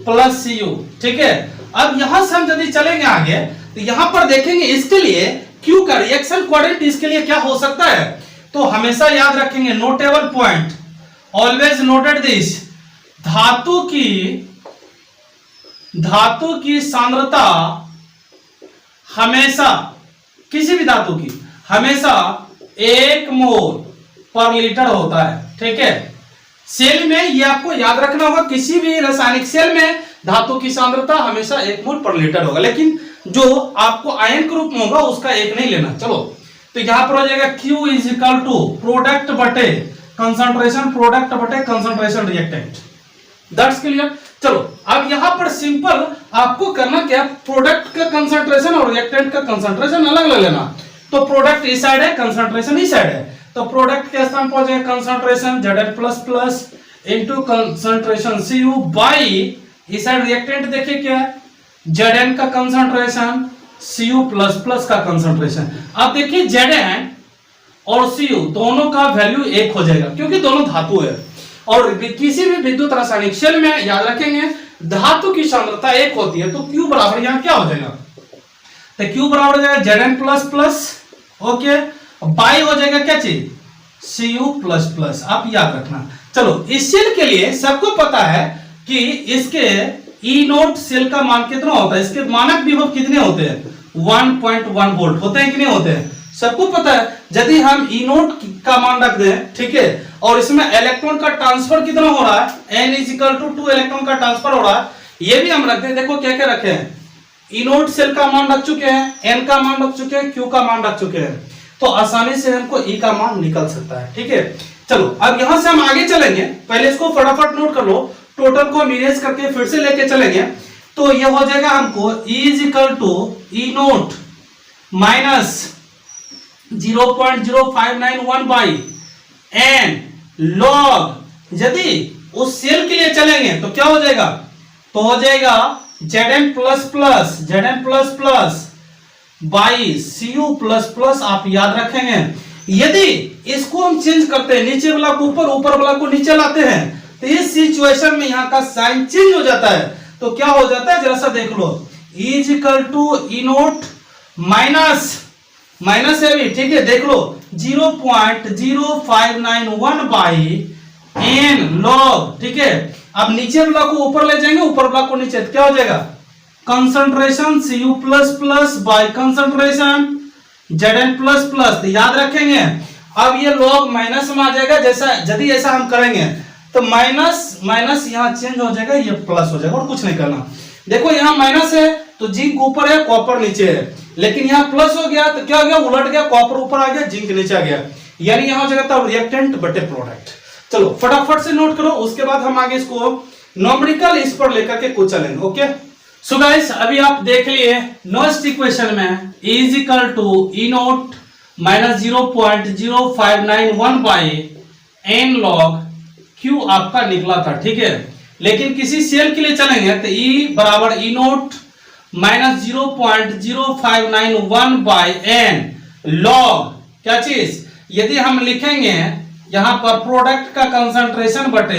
plus Cu, ठीक है। अब यहां से हम यदि चलेंगे आगे तो यहां पर देखेंगे इसके लिए Q का रिएक्शन कोऑर्डिनेट इसके लिए क्या हो सकता है, तो हमेशा याद रखेंगे notable point, always noted this, धातु की सांद्रता हमेशा, किसी भी धातु की हमेशा 1 मोल पर लीटर होता है, ठीक है। सेल में ये आपको याद रखना होगा, किसी भी रासायनिक सेल में धातु की सांद्रता हमेशा 1 मोल पर लीटर होगा, लेकिन जो आपको आयन के रूप में होगा उसका एक नहीं लेना। चलो तो यहां पर हो जाएगा Q is equal to product बटे कंसंट्रेशन रिएक्टेंट, दैट्स क्लियर। चलो अब यहां पर सिंपल आपको करना क्या, प्रोडक्ट का कंसंट्रेशन और रिएक्टेंट का कंसंट्रेशन अलग अलग लेना। तो प्रोडक्ट इस साइड है, कंसंट्रेशन इस साइड है, तो प्रोडक्ट के स्थान पर जाएगा concentration Zn plus plus into concentration Cu by इस साइड रिएक्टेंट देखिए क्या है, Zn का कंसंट्रेशन Cu प्लस प्लस का कंसंट्रेशन। अब देखिए Zn और Cu दोनों का वैल्यू एक हो जाएगा, क्योंकि दोनों धातु है। और किसी भी विद्युत रासायनिक सेल में याद रखेंगे धातु की सांद्रता एक होती है, तो Q बराबर यहां क्या हो जाएगा, तो Q बराबर हो जाएगा Zn plus plus, okay, by हो जाएगा क्या चीज Cu प्लस प्लस, आप याद रखना। चलो इस सेल के लिए सबको पता है कि इसके ई नोट सेल का मान कितना होता है, इसके मानक विभव कितने होते हैं 1.1 वोल्ट होते हैं कि नहीं होते हैं, सबको पता है। यदि हम ई नोट का मान रख दें, ठीक है, और इसमें इलेक्ट्रॉन का ट्रांसफर कितना हो रहा है, n is equal to 2 electron का ट्रांसफर हो रहा है, ये भी हम रखते हैं। देखो क्या क्या रखे हैं, ई नोट सेल का मान रख चुके हैं, n का मान रख चुके हैं, q का मान रख चुके हैं, तो आसानी से हमको e का मान निकल सकता है, ठीक है। चलो अब यहां से हम आगे चलेंगे, पहले इसको फटाफट नोट कर लो, टोटल को इरेज करके फिर से लेके चलेंगे। तो ये हो जाएगा हमको E is equal to E naught minus 0.0591 by N log, यदि उस सेल के लिए चलेंगे तो क्या हो जाएगा, तो हो जाएगा Zn plus plus by Cu plus plus, आप याद रखेंगे। यदि इसको हम चेंज करते हैं, नीचे वाला को ऊपर, ऊपर वाला को नीचे लाते हैं, तो इस सिचुएशन में यहाँ का साइन चेंज हो जाता है, तो क्या हो जाता है, जरा सा देख लो, is equal to E naught minus है भी, ठीक है, देख लो 0.0591 बाई एन लॉग, ठीक है। अब नीचे ब्लॉक को ऊपर ले जाएंगे, ऊपर ब्लॉक को नीचे, तो क्या हो जाएगा, concentration Cu plus plus by concentration Zn plus plus, तो याद रखेंगे। अब ये लॉग माइनस में आ जाएगा, जैसा यदि ऐसा हम करेंगे तो माइनस माइनस यहाँ चेंज हो जाएगा, ये प्लस हो जाएगा, और कुछ नहीं करना। देखो यहाँ माइनस है तो जिंक ऊपर है, कॉपर नीचे है, लेकिन यहाँ प्लस हो गया तो क्या हो गया, उलट गया, कॉपर ऊपर आ गया, जिंक नीचे आ गया, यानी यहाँ हो जाएगा तब रिएक्टेंट बटे प्रोडक्ट। चलो फटाफट से नोट करो, उसके बाद हम आगे इसको नॉमेरिकल इस पर लेकर के कुछ चलेंगे। ओके सो गाइस, अभी आप देख लिए नॉस्ट इक्वेशन में is equal to E naught minus 0.0591 by N log Q आपका निकला था, ठीक है। लेकिन किसी सेल के लिए चलेंगे तो ई बराबर E naught minus 0.0591 by N log क्या चीज, यदि हम लिखेंगे यहां पर प्रोडक्ट का कंसंट्रेशन बटे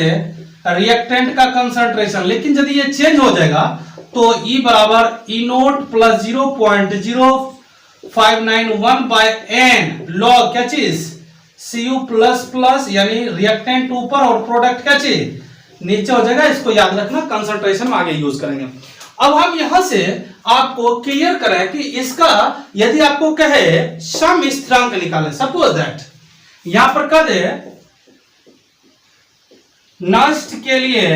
रिएक्टेंट का कंसंट्रेशन, लेकिन यदि ये चेंज हो जाएगा तो ई बराबर E naught plus 0.0591 by N log क्या चीज Cu प्लस प्लस, यानी रिएक्टेंट ऊपर और प्रोडक्ट क्या चीज नीचे हो जाएगा। इसको याद रखना, कंसंट्रेशन में आगे यूज करेंगे। अब हम यहां से आपको क्लियर करें कि इसका यदि आपको कहे सम स्थिरांक निकालें, सपोज दैट यहां पर कह दे नष्ट के लिए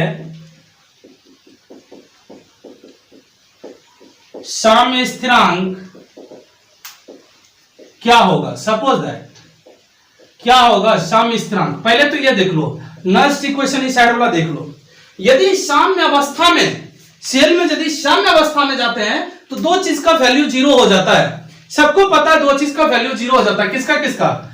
सम स्थिरांक क्या होगा, सपोज दैट क्या होगा सम स्थिरांक। पहले तो ये देख लो, नष्ट इक्वेशन इस साइड वाला देख लो, यदि साम्य अवस्था में सेल में यदि साम्य अवस्था में जाते हैं तो दो चीज का वैल्यू जीरो हो जाता है। सबको पता है दो चीज का वैल्यू जीरो हो जाता है, किसका किसका,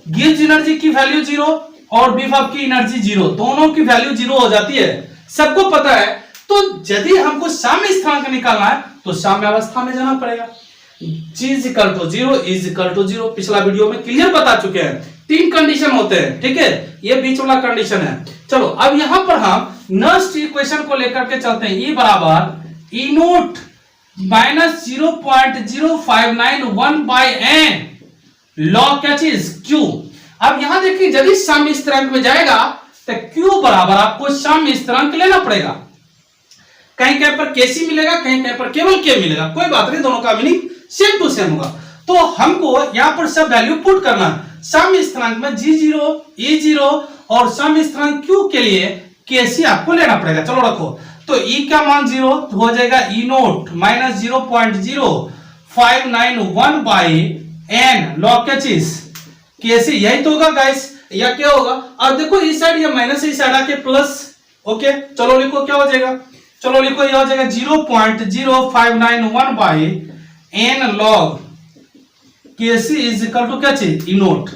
गिब्स एनर्जी की वैल्यू जीरो और विभव की एनर्जी जीरो, दोनों की वैल्यू जीरो हो जाती है, सबको पता है। तो यदि हमको साम्य स्थिरांक निकालना है तो साम्य अवस्था में जाना पड़ेगा, G equal to zero, is equal to zero. पिछला वीडियो में क्लियर बता चुके हैं, तीन कंडीशन होते हैं, ठीक है, ये बीच वाला कंडीशन है। चलो अब यहां पर हम नष्ट इक्वेशन को लेकर के चलते हैं, ई बराबर E naught minus 0.0591 by N log क्या चीज क्यू। अब यहां देखिए यदि साम्य स्थिरांक में जाएगा तो क्यू बराबर आपको साम्य स्थिरांक लेना पड़ेगा, कहीं कहीं पर केसी मिलेगा, कहीं कहीं पर केवल के मिलेगा, कोई बात नहीं, दोनों का मीनिंग सेम टू सेम होगा। तो हमको यहां पर सब वैल्यू पुट करना है। साम्य स्थिरांक में G0, E0 और साम्य स्थिरांक Q के लिए केसी आपको लेना पड़ेगा। चलो रखो, तो E का मान 0 हो जाएगा E naught minus 0.0591 by N log क्या चीज केसी, यही तो होगा गाइस, या क्या होगा। और देखो इस साइड ये माइनस, इस साइड आके प्लस। ओके चलो लिखो क्या हो जाएगा, चलो लिखो यह हो जाएगा 0.0591 by N log K C is equal to क्या चीज ई नोट।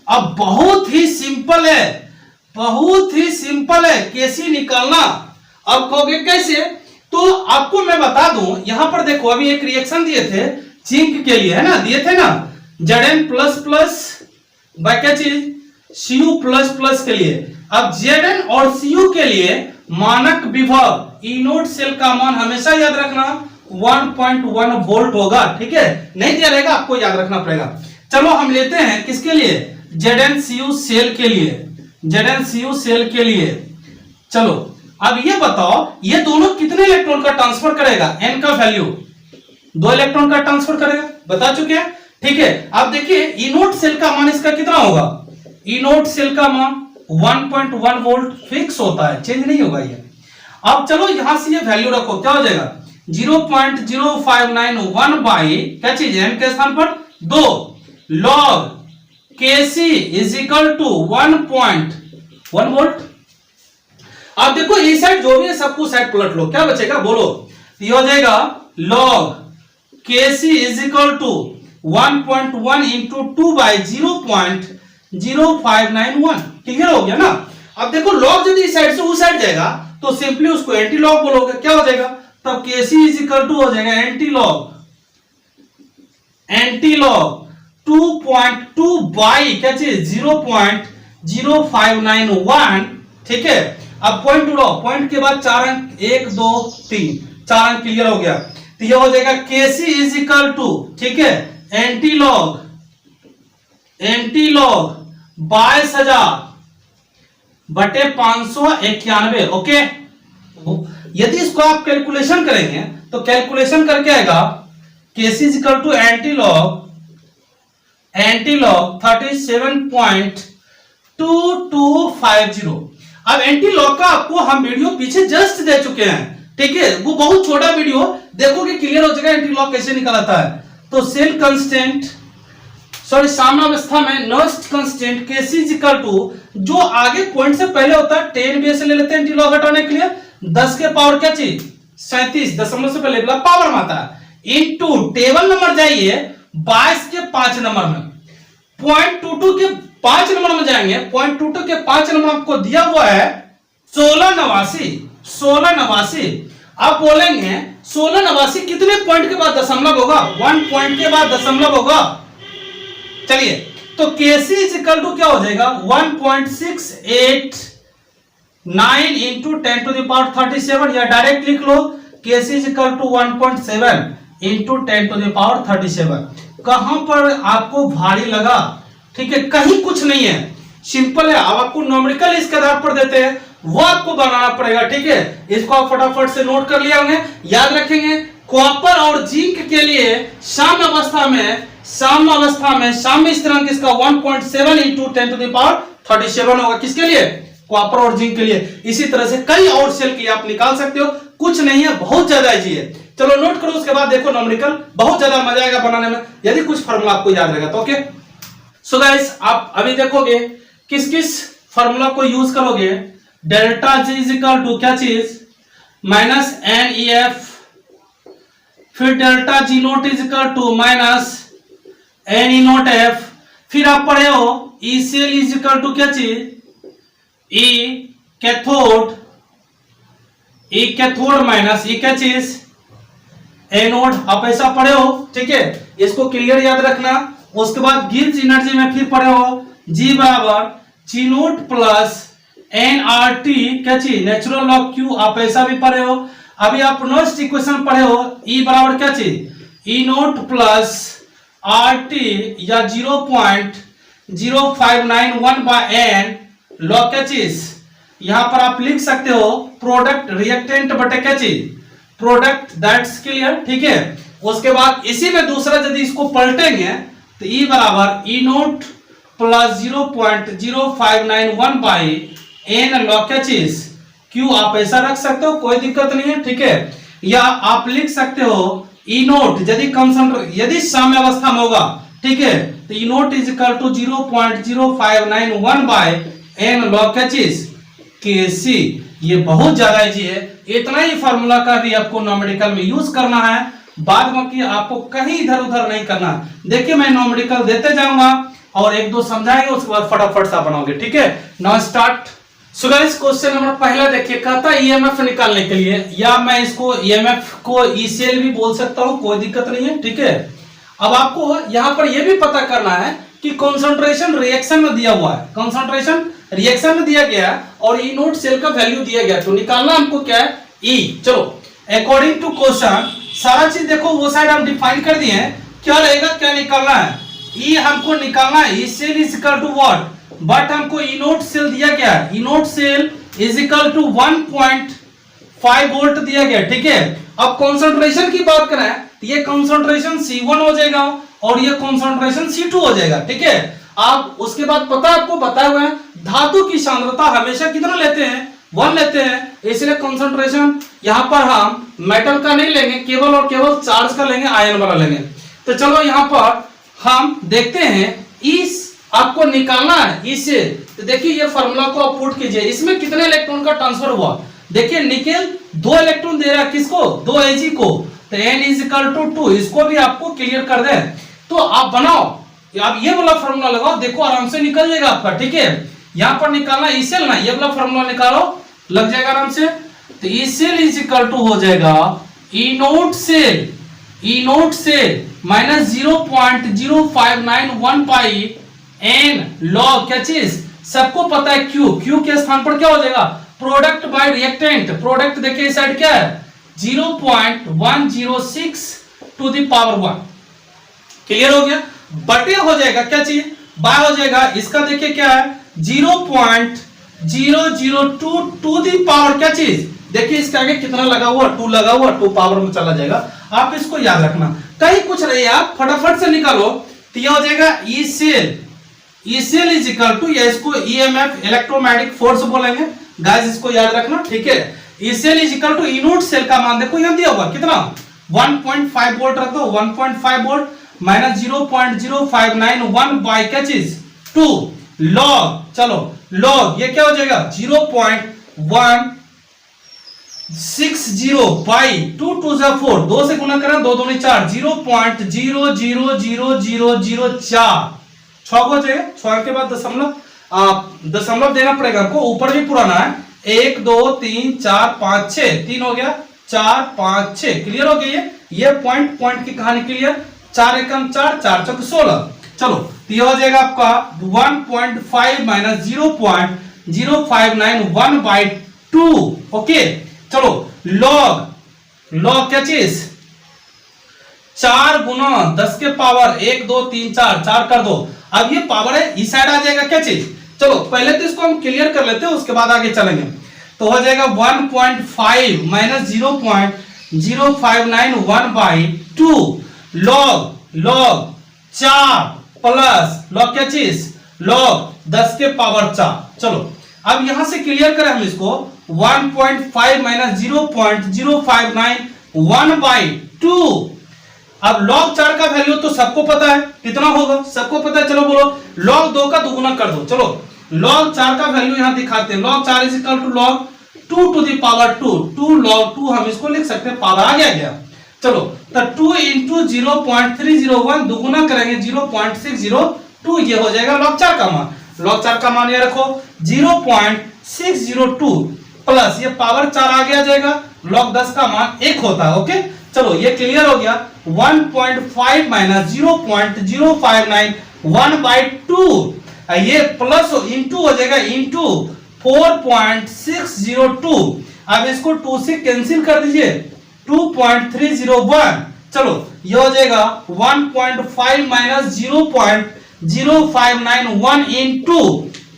अब बहुत ही सिंपल है, बहुत ही सिंपल है केसी निकालना। अब कहोगे कैसे, तो आपको मैं बता दूं, यहां पर देखो अभी एक रिएक्शन दिए थे जिंक के लिए, है ना, दिए थे ना, Zn प्लस प्लस बाय क्या चीज Cu प्लस प्लस के लिए। अब Zn और Cu के लिए मानक विभव ई नोट सेल का मान हमेशा याद रखना 1.1 वोल्ट होगा, ठीक है, नहीं दिया रहेगा, आपको याद रखना पड़ेगा। चलो हम लेते हैं किसके लिए, ZnCu सेल के लिए, ZnCu सेल के लिए। चलो अब ये बताओ ये दोनों कितने इलेक्ट्रॉन का ट्रांसफर करेगा, n का वैल्यू 2 इलेक्ट्रॉन का ट्रांसफर करेगा, बता चुके हैं, ठीक है। अब देखिए ई नोट सेल का मान इसका कितना होगा, ई नोट सेल का मान 1.1 वोल्ट फिक्स होता है, चेंज नहीं होगा ये। अब चलो यहां से ये वैल्यू रखो, क्या हो जाएगा 0.0591 बाई क्या चीज n के स्थान पर 2 log Kc is equal to 1.1 volt. अब देखो इस साइड जो भी है सबको साइड पलट लो, क्या बचेगा बोलो, ये हो जाएगा log Kc is equal to 1.1 into 2 by 0.0591, clear हो गया ना। अब देखो लॉग यदि इस साइड से उस साइड जाएगा तो सिंपली उसको एंटी लॉग बोलोगे, क्या हो जाएगा, तब Kc इज इक्वल टू हो जाएगा एंटी लॉग 2.2 बाई क्या चीज 0.0591, ठीक है। अब पॉइंट उड़ाओ, पॉइंट के बाद 4 अंक, 1 2 3, 4 अंक क्लियर हो गया। तो ये हो जाएगा केसी इज इक्वल टू, ठीक है, एंटी लॉग 22,000 बटे 591। ओके, यदि इसको आप कैलकुलेशन करेंगे तो कैलकुलेशन करके आएगा KC is equal to antilog 37.2250। अब एंटी लॉग का आपको हम वीडियो पीछे जस्ट दे चुके हैं, ठीक है, वो बहुत छोटा वीडियो, देखोगे क्लियर हो जाएगा एंटी लॉग कैसे निकलता है। तो सेल कांस्टेंट, सॉरी साम्यावस्था में नॉइस्ट constant KC is equal to, जो आगे पॉइंट से पहले होता है 10 बेस ले लेते हैं एंटी लॉग हटाने के लिए, 10 के पावर क्या चीज 37 दशमलव से पहले पावर में आता है, इनटू टेबल नंबर जाइए 22 के 5 नंबर में, 0.22 के 5 नंबर में जाएंगे, 0.22 के 5 नंबर आपको दिया हुआ है 1689। आप बोलेंगे 1689 कितने पॉइंट के बाद दशमलव होगा? 1 पॉइंट के बाद दशमलव होगा। चलिए, तो केसी इज इक्वल टू क्या हो जाएगा 1.689 इंटू 10 टू द पावर 37, या डायरेक्ट लिख लो KC is equal to 1.7 into 10 to the power 37। कहां पर आपको भारी लगा? ठीक है, कहीं कुछ नहीं है, सिंपल है। अब आपको न्यूमेरिकल इसके आधार पर देते हैं, वो आपको बनाना पड़ेगा, ठीक है। इसको आप फटाफट से नोट कर लिया होंगे, याद रखेंगे। कॉपर और जिंक के लिए साम्य अवस्था में स्थिरांक इसका 1.7 इंटू 10 टू द पावर 37 होगा। किसके लिए? कॉपर और जिंक के लिए। इसी तरह से कई और सेल के लिए आप निकाल सकते हो, कुछ नहीं है, बहुत ज्यादा इजी है। चलो नोट करो, उसके बाद देखो न्यूमेरिकल, बहुत ज्यादा मजा आएगा बनाने में यदि कुछ फार्मूला आपको याद रहेगा तो। ओके, सो गाइस, आप अभी देखोगे किस किस फार्मूला को यूज करोगे। Delta G is equal to क्या चीज माइनस एन ई एफ, फिर delta G note is equal to minus N E note F, फिर आप पढ़े हो E cell is equal to क्या चीज ई कैथोड माइनस ई क्या चीज एनोड। आप ऐसा पढ़े हो, ठीक है, इसको क्लियर याद रखना। उसके बाद गिब्स एनर्जी में फिर पढ़े हो जी बराबर G note plus N R T क्या चीज नेचुरल लॉग क्यू, आप ऐसा भी पढ़े हो। अभी आप नॉइस्ट इक्वेशन पढ़े हो ई बराबर क्या चीज ई नोट प्लस आर टी या 0.0591 बाय एन लॉग क्या चीज, यहां पर आप लिख सकते हो प्रोडक्ट रिएक्टेंट बटे क्या चीज प्रोडक्ट, दैट्स क्लियर, ठीक है। उसके बाद इसी में दूसरा यदि इसको पलटेंगे तो ई बराबर E naught plus 0.0591 by N log क्या चीज क्यू, आप ऐसा रख सकते हो, कोई दिक्कत नहीं है, ठीक है। या आप लिख सकते हो ई नोट यदि साम्य अवस्था में होगा, ठीक है, तो E naught is equal to 0.0591 by n log क्या चीज के सी। ये बहुत ज्यादा इजी है, इतना ही फार्मूला का भी आपको न्यूमेरिकल में यूज करना है, बाद बाकी आपको कहीं इधर उधर नहीं करना। देखिए मैं न्यूमेरिकल देते जाऊंगा और एक दो समझाएंगे, उसके बाद फटाफट सा बनाओगे, ठीक है। Now start. So guys, question number पहला देखिए, कहता है ईएमएफ निकालने के लिए, या मैं इसको ईएमएफ को ईसीएल भी बोल सकता हूं, कोई दिक्कत नहीं है, ठीक है। अब आपको यहां पर यह भी पता करना है कि कंसंट्रेशन रिएक्शन में दिया हुआ है, कंसंट्रेशन रिएक्शन में दिया गया है और ई नोट सेल का वैल्यू दिया गया, तो निकालना हमको क्या है ई। चलो अकॉर्डिंग टू क्वेश्चन सारा चीज देखो, वो साइड हम डिफाइन कर दिए हैं, क्या रहेगा, क्या निकालना है। ई हमको निकालना है, E cell is equal to what, but हमको ई नोट सेल दिया गया है, E naught cell is equal to 1.5 volt दिया गया, ठीक है। अब कंसंट्रेशन की बात करें तो ये कंसंट्रेशन C1 हो जाएगा और ये कंसंट्रेशन C2 हो जाएगा, ठीक है। आप उसके बाद पता आपको बताया हुआ है धातु की सांद्रता हमेशा कितना लेते हैं 1 लेते हैं, इसलिए कंसंट्रेशन यहां पर हम मेटल का नहीं लेंगे, केवल और केवल चार्ज का लेंगे, आयन वाला लेंगे। तो चलो यहां पर हम देखते हैं, इस आपको निकालना है इससे, तो देखिए ये फार्मूला को आप पुट कीजिए, इसमें कितने इलेक्ट्रॉन का ट्रांसफर हुआ। देखिए निकेल 2 इलेक्ट्रॉन दे रहा है, किसको 2 Ag को, तो n इज इक्वल टू 2, इसको भी आपको क्लियर कर दे। तो आप बनाओ, आप ये वाला फार्मूला लगाओ, देखो आराम से निकल जाएगा आपका, ठीक है। यहां पर निकालना इसेल ना, ये वाला फार्मूला निकालो, लग जाएगा आराम से। तो इसेल इज इक्वल टू हो जाएगा ई नोट सेल माइनस 0.0591 पाई एन लॉग क्या चीज, सबको पता है क्यू, क्यू के स्थान पर क्या हो जाएगा प्रोडक्ट बाय रिएक्टेंट, प्रोडक्ट देखिए इस साइड क्या है 0.106 टू द पावर 1। क्लियर हो गया? बटे हो जाएगा क्या चाहिए, बाय हो जाएगा, इसका देखिए क्या है 0.002 टू द पावर क्या चीज, देखिए इसके आगे कितना लगा हुआ 2 लगा हुआ, 2 पावर में चला जाएगा। आप इसको याद रखना, कहीं कुछ नहीं है, आप फटाफट से निकालो तो यह हो जाएगा E cell, E cell is equal to, या इसको ईएमएफ इलेक्ट्रोमैग्नेटिक फोर्स बोलेंगे गाइस, इसको याद रखना ठीक है। E cell is equal to E naught cell का मान देखो यहां दिया हुआ कितना 1.5 वोल्ट रख दो, 1.5 वोल्ट माइनस 0.0591 बाय क्या चीज 2 लॉग, चलो लॉग ये क्या हो जाएगा 0.160 बाई 2 2 जा 4, 2 से गुना करें 2 2 4, 0.00004 6 हो जाएगा, 6 के बाद दशमलव देना पड़ेगा हमको, ऊपर भी पुराना है 1 2 3 4 5 6, 3 हो गया 4 5 6। क्लियर हो गया? ये पॉइंट की कहानी क्लियर। 4 एकम 4, 4 चौक 16। चलो तो ये हो जाएगा आपका 1.5 माइनस 0.0591 बाई 2। ओके चलो लॉग क्या चीज 4 गुना 10 के पावर 1 2 3 4 कर दो, अब ये पावर है इस साइड आ जाएगा क्या चीज। चलो पहले तो इसको हम क्लियर कर लेते हैं, उसके बाद आगे चलेंगे। तो हो जाएगा 1.5 minus 0.0591 by 2 log 4 plus log क्या चीज लॉग 10 के पावर 4। चलो अब यहां से क्लियर करें हम इसको 1.5 माइनस 0.0591 बाई 2। अब लॉग 4 का वैल्यू तो सबको पता है कितना होगा, सबको पता है। चलो बोलो लॉग 2 का दोगुना कर दो। चलो लॉग 4 का वैल्यू यहां दिखाते हैं, log 4 is equal to log 2 to the power 2 log 2 हम इसको लिख सकते हैं, पावर आ गया। चलो तो 2 इंटू 0.301 दोगुना करेंगे 0.602, ये हो जाएगा लॉग 4 का मान। लॉग 4 का मान ये रखो 0.602 प्लस ये पावर 4 आगे आ जाएगा, लॉग 10 का मान 1 होता है। ओके चलो ये क्लियर हो गया। 1.5 माइनस 0.0591 बाई 2, ये प्लस इंटू हो जाएगा इंटू 4.602। अब इसको 2 से कैंसिल कर दीजिए 2.301। चलो ये हो जाएगा 1.5 माइनस 0.0591 इंटू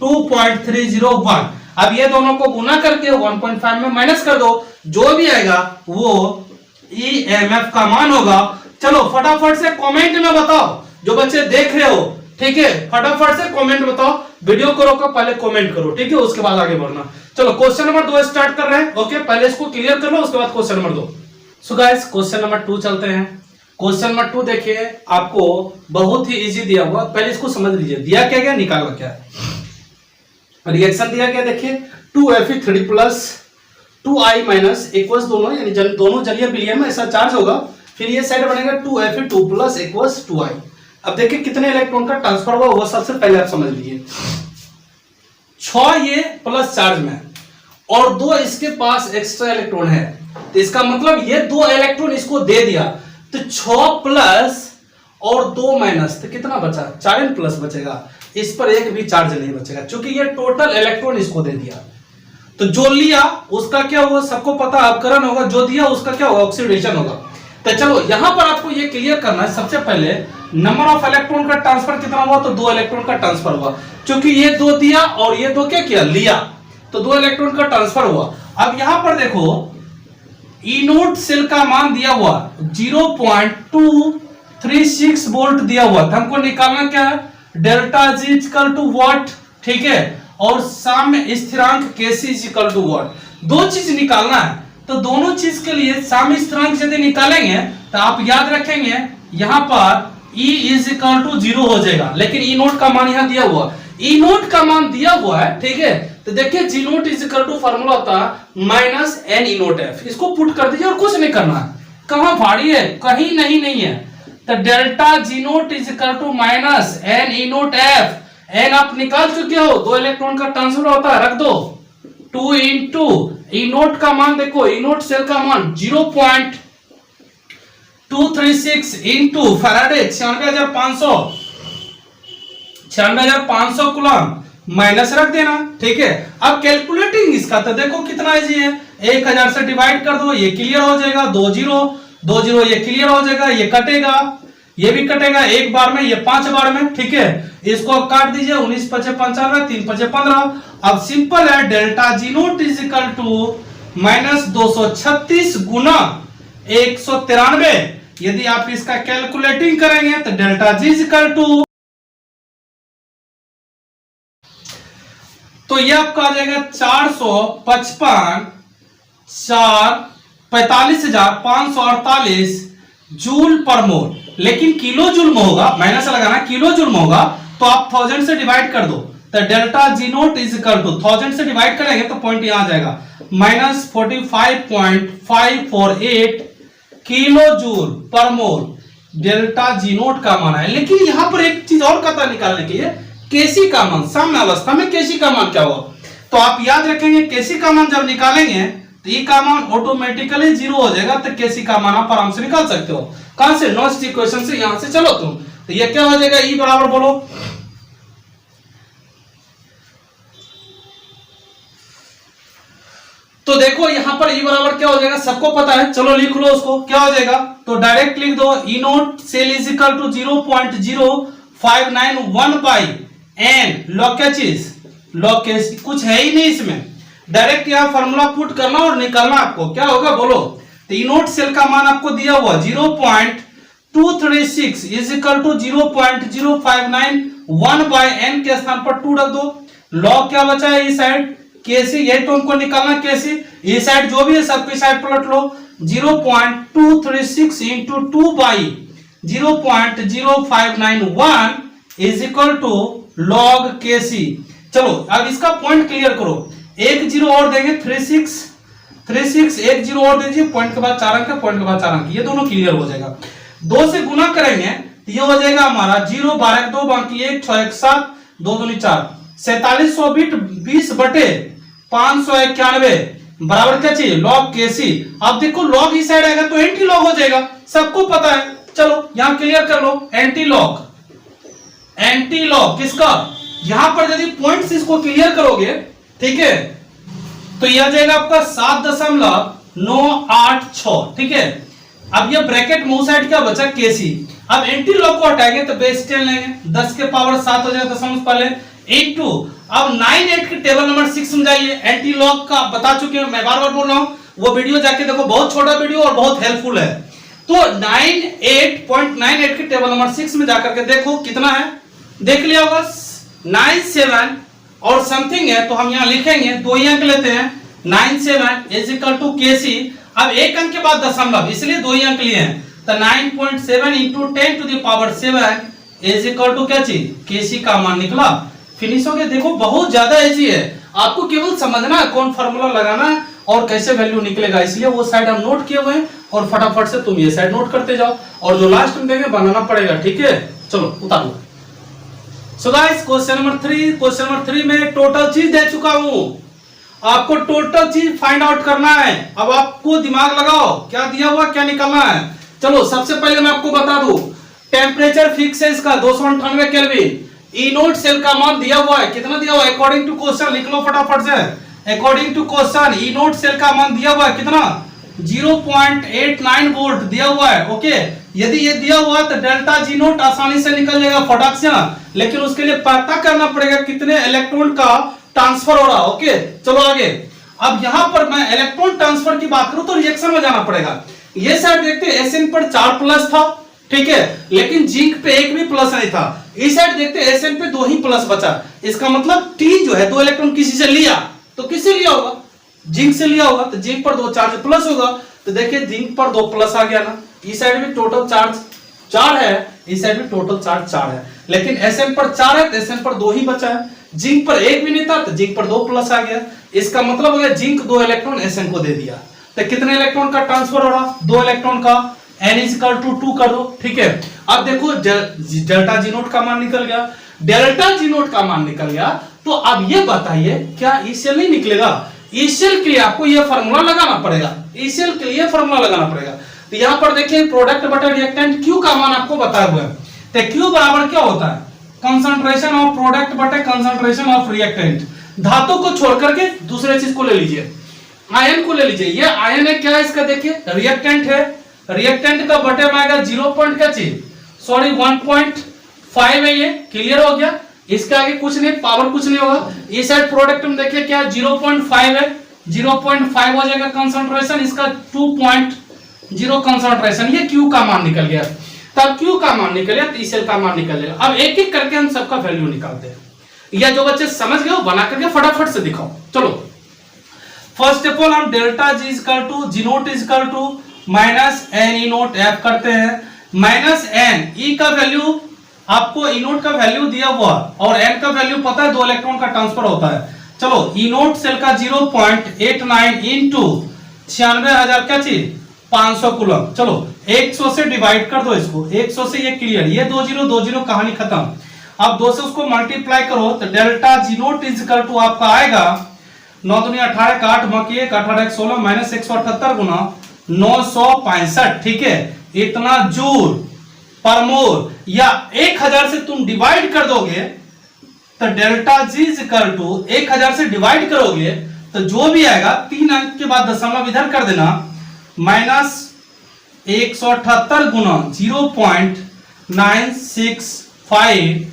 2.301। अब ये दोनों को गुना करके 1.5 में माइनस कर दो, जो भी आएगा वो ईएमएफ का मान होगा। चलो फटाफट से कमेंट में बताओ, जो बच्चे देख रहे हो ठीक है, फटाफट से कमेंट बताओ, वीडियो को रोको पहले कमेंट करो ठीक है, उसके बाद आगे बढ़ना। चलो क्वेश्चन नंबर 2 स्टार्ट कर रहे हैं। ओके पहले इसको क्लियर कर लो, उसके बाद question number 2। So guys question number 2 चलते हैं। क्वेश्चन नंबर 2 देखिए, आपको बहुत ही इजी दिया हुआ, पहले इसको समझ लीजिए दिया क्या गया निकालना क्या है। रिएक्शन दिया क्या देखिए 2Fe3 plus 2I minus equals दोनों यानी दोनों जलीय विलयन में ऐसा चार्ज होगा, फिर ये साइड बनेगा 2Fe2 प्लस इक्वल्स 2I। अब देखिए कितने इलेक्ट्रॉन का ट्रांसफर हुआ वो सबसे पहले आप समझ लीजिए। 6 ये प्लस चार्ज में और 2 इसके पास एक्स्ट्रा इलेक्ट्रॉन है, तो इसका मतलब ये 2 इलेक्ट्रॉन इसको दे दिया, तो 6 प्लस और 2 माइनस तो कितना बचा 4 प्लस बचेगा, इस पर एक भी चार्ज नहीं बचेगा क्योंकि ये टोटल इलेक्ट्रॉन इसको दे दिया। तो जो लिया उसका क्या हुआ सबको पता अपकरण होगा, जो दिया उसका क्या होगा ऑक्सीडेशन होगा। तो चलो यहां पर आपको ये क्लियर करना है, सबसे पहले नंबर ऑफ इलेक्ट्रॉन का ट्रांसफर कितना हुआ, तो 2 इलेक्ट्रॉन का ट्रांसफर हुआ, क्योंकि ये 2 दिया और ये 2 क्या किया लिया, तो 2 इलेक्ट्रॉन का ट्रांसफर हुआ। अब यहां पर देखो ई नोट सेल का मान दिया हुआ 0.236 वोल्ट दिया हुआ था, हमको निकालना क्या है delta G equal to what, ठीक है, और साम्य स्थिरांक Kc इक्वल टू वॉट, 2 चीज निकालना है। तो दोनों चीज के लिए साम्य स्थिरांक यदि निकालेंगे तो आप याद रखेंगे यहां पर E इज इक्वल टू 0 हो जाएगा, लेकिन ई नोट का मान यहां दिया हुआ, ई नोट का मान दिया हुआ है ठीक है। तो देखिए G note is equal to formula होता है minus N E note F, इसको पुट कर दीजिए और कुछ नहीं करना है। कहां भारी है, कहीं नहीं है। तो delta G note is equal to minus N E note F, N आप निकाल चुके हो, 2 इलेक्ट्रॉन का ट्रांसफर होता है, रख दो 2 इंटू ई नोट का मान देखो, ई नोट सेल का मान 0.236 इंटू फैराडे 96500 कूलम माइनस रख देना, ठीक है। अब कैलकुलेटिंग इसका तो देखो कितना इजी है, 1000 से डिवाइड कर दो, ये क्लियर हो जाएगा, 2 0 ये क्लियर हो जाएगा, ये कटेगा, ये भी कटेगा एक बार में, ये 5 बार में, ठीक है। इसको काट दीजिए, 19 5 95, 3 5 15। अब सिंपल है, delta G note is equal to minus 236 गुना 193। यदि आप इसका कैलकुलेटिंग करेंगे तो delta G is equal to, तो ये आपका आ जाएगा 455,548 जूल पर मोल। लेकिन किलो जूल में होगा, माइनस लगाना, किलो जूल में होगा तो आप 1000 से डिवाइड कर दो, तो delta G note is equal to 1000 से डिवाइड करेंगे तो पॉइंट यहां आ जाएगा माइनस 45.548 किलो जूल पर मोल डेल्टा जी नोट का मान है। लेकिन यहां पर एक चीज और पता निकालने के लिए, केसी का मान, साम्य अवस्था में केसी का मान क्या होगा, तो आप याद रखेंगे केसी का मान जब निकालेंगे तो ई का मान ऑटोमेटिकली 0 हो जाएगा, तो केसी का मान आप आराम से निकाल सकते हो। कहां से? नॉस्ट इक्वेशन से, यहां से। चलो तुम, तो ये क्या हो जाएगा, ई बराबर बोलो, तो देखो यहां पर ई बराबर क्या हो जाएगा, सबको पता है, चलो लिख लो उसको, क्या हो जाएगा, तो डायरेक्ट लिख दो, E naught cell is equal to 0.0591 by N, log क्या चीज, लॉग केसी, कुछ है ही नहीं इसमें, डायरेक्ट यहां फार्मूला पुट करना और निकालना आपको, क्या होगा बोलो, तो ई नोट सेल का मान आपको दिया हुआ 0.236 is equal to 0.0591 by N के स्थान पर 2 रख दो, लॉग क्या बचा है इस साइड केसी, ये तो हमको निकालना केसी, ये साइड जो भी है सबकी साइड पलट लो, 0.236 into 2 by 0.0591 is equal to log KC. चलो अब इसका पॉइंट क्लियर करो, एक जीरो और देंगे, 36 एक जीरो और दीजिए, पॉइंट के बाद 4 अंक, पॉइंट के बाद 4 अंक, ये दोनों क्लियर हो जाएगा। 2 से गुना करेंगे तो ये हो जाएगा हमारा 0 12 2 बाकी 1 6 1 7 2 2 4 4700 बिट 20 बटे 591 बराबर क्या चाहिए, लॉग केसी। अब देखो लॉग इस साइड आएगा तो एंटी लॉग हो जाएगा, सबको पता है। चलो यहां क्लियर कर लो, एंटी लॉग, एंटी लॉग किसका, यहां पर यदि पॉइंट्स इसको क्लियर करोगे, ठीक है, तो यह आ जाएगा आपका 7.986, ठीक है। अब ये ब्रैकेट मुंह साइड क्या बचा, केसी। अब एंटी लॉग को हटाएंगे तो बेस 10 लेंगे, 10 के पावर 7 हो जाएगा दशमलव पहले, इनटू, अब 9 8 के टेबल नंबर 6 में जाइए, एंटी लॉग का बता चुके हैं, मैं बार बार बोल रहा हूं, वो वीडियो जाके देखो, बहुत छोटा वीडियो और बहुत हेल्पफुल है। तो 98.98 के टेबल नंबर 6 में जाकर के देखो कितना है, देख लिया होगा 97 और समथिंग है, तो हम यहां लिखेंगे, 2 ही अंक लेते हैं, 97 इज इक्वल टू केसी। अब एक अंक के बाद दशमलव, इसलिए 2 ही अंक लिए हैं, तो 9.7 into 10 to the power 7 is equal to क्या चीज, केसी का मान निकला। फिनिश हो गया। देखो बहुत ज्यादा इजी है, आपको केवल समझना है कौन फार्मूला लगाना है और कैसे वैल्यू निकलेगा, इसलिए वो साइड हम नोट किए हुए हैं और फटाफट से तुम ये साइड नोट करते जाओ, और जो लास्ट में देंगे बनाना पड़ेगा, ठीक है। चलो उतारो। सो गाइस क्वेश्चन नंबर 3 में टोटल चीज दे चुका हूं, आपको टोटल चीज फाइंड आउट करना है। अब आपको दिमाग लगाओ, क्या दिया हुआ क्या निकालना है। चलो सबसे पहले मैं आपको बता दूं, टेम्परेचर फिक्स है इसका 298 केल्विन, ई नोट सेल का मान दिया हुआ है, कितना दिया हुआ है अकॉर्डिंग टू क्वेश्चन, लिख लो फटाफट से, according to question E naught cell का मान दिया हुआ है कितना, 0.89 वोल्ट दिया हुआ है, ओके। यदि ये दिया हुआ तो डेल्टा जी नोट आसानी से निकल जाएगा फटाक से, लेकिन उसके लिए पता करना पड़ेगा कितने इलेक्ट्रॉन का ट्रांसफर हो रहा, ओके। चलो आगे, अब यहां पर मैं इलेक्ट्रॉन ट्रांसफर की बात करूं तो रिएक्शन में जाना पड़ेगा। ये साइड देखते हैं एसएन पर 4 प्लस था, ठीक है, लेकिन जिंक पे 1 भी प्लस नहीं था। इस साइड देखते हैं एसएन पे 2 ही प्लस बचा, इसका मतलब टी जो है 2 इलेक्ट्रॉन किसी से लिया, तो किससे लिया होगा, जिंक से लिया होगा, तो जिंक पर 2 चार्ज प्लस होगा, तो देखिए जिंक पर 2 प्लस आ गया ना, इस साइड भी टोटल चार्ज 4 है, इस साइड भी टोटल चार्ज 4 है, लेकिन एसएन पर 4 है तो एसएन पर 2 ही बचा है, जिंक पर 1 भी नहीं था तो जिंक पर 2 प्लस आ गया, इसका मतलब हो गया जिंक 2 इलेक्ट्रॉन एसएन को दे दिया। तो कितने इलेक्ट्रॉन का ट्रांसफर हो रहा, 2 इलेक्ट्रॉन का, n = 2 कर दो, ठीक है। अब देखो डेल्टा जी नोट का मान निकल गया, डेल्टा जी नोट का मान निकल गया, तो अब ये बताइए क्या ई सेल नहीं निकलेगा, ई सेल के लिए आपको ये फार्मूला लगाना पड़ेगा, ई सेल के लिए फार्मूला लगाना पड़ेगा। तो यहां पर देखिए प्रोडक्ट बटा रिएक्टेंट Q का मान आपको बताया हुआ है, तो Q बराबर क्या होता है, कंसंट्रेशन ऑफ प्रोडक्ट बटे कंसंट्रेशन ऑफ रिएक्टेंट। धातु को छोड़ करके दूसरे चीज को ले लीजिए, आयन को ले लीजिए। ये आयन है, क्या है इसका देखिए, रिएक्टेंट है। रिएक्टेंट का बटे में आएगा 0 पॉइंट क्या चीज, सॉरी 1.5 है, ये क्लियर हो गया। इसके आगे कुछ नहीं, पावर कुछ नहीं होगा। इस साइड प्रोडक्ट में देखिए क्या 0.5 है, 0.5 हो जाएगा कंसंट्रेशन, इसका 2.0 कंसंट्रेशन। ये Q का मान निकल गया। तब Q का मान निकल गया तो इस सेल का मान निकल गया। अब एक एक करके हम सबका वैल्यू निकालते हैं, या जो बच्चे समझ गए वो बना करके फटाफट से दिखाओ। चलो फर्स्ट ऑफ ऑल हम delta G is equal to G naught is equal to minus N E note F करते हैं। माइनस एन, ई का वैल्यू आपको ई नोट का वैल्यू दिया हुआ और एन का वैल्यू पता है, 2 इलेक्ट्रॉन का ट्रांसफर होता है। चलो ई नोट सेल का 0.89 इंटू 96,000 क्या चीज 500 कूलम। चलो 100 से डिवाइड कर दो इसको, 100 से ये क्लियर, ये 2 0 कहानी खत्म। अब 2 से उसको मल्टीप्लाई करो तो delta G naught is equal to आपका आएगा 9 दूनी 18 का 8 बाकी 1 18 1 16 माइनस 178 गुना 965। ठीक है, इतना जूल पर मोल, या 1000 से तुम डिवाइड कर दोगे तो डेल्टा जी इजकल टू 1000 से डिवाइड करोगे तो जो भी आएगा 3 अंक के बाद दशमलव इधर कर देना, माइनस 178 गुना 0.965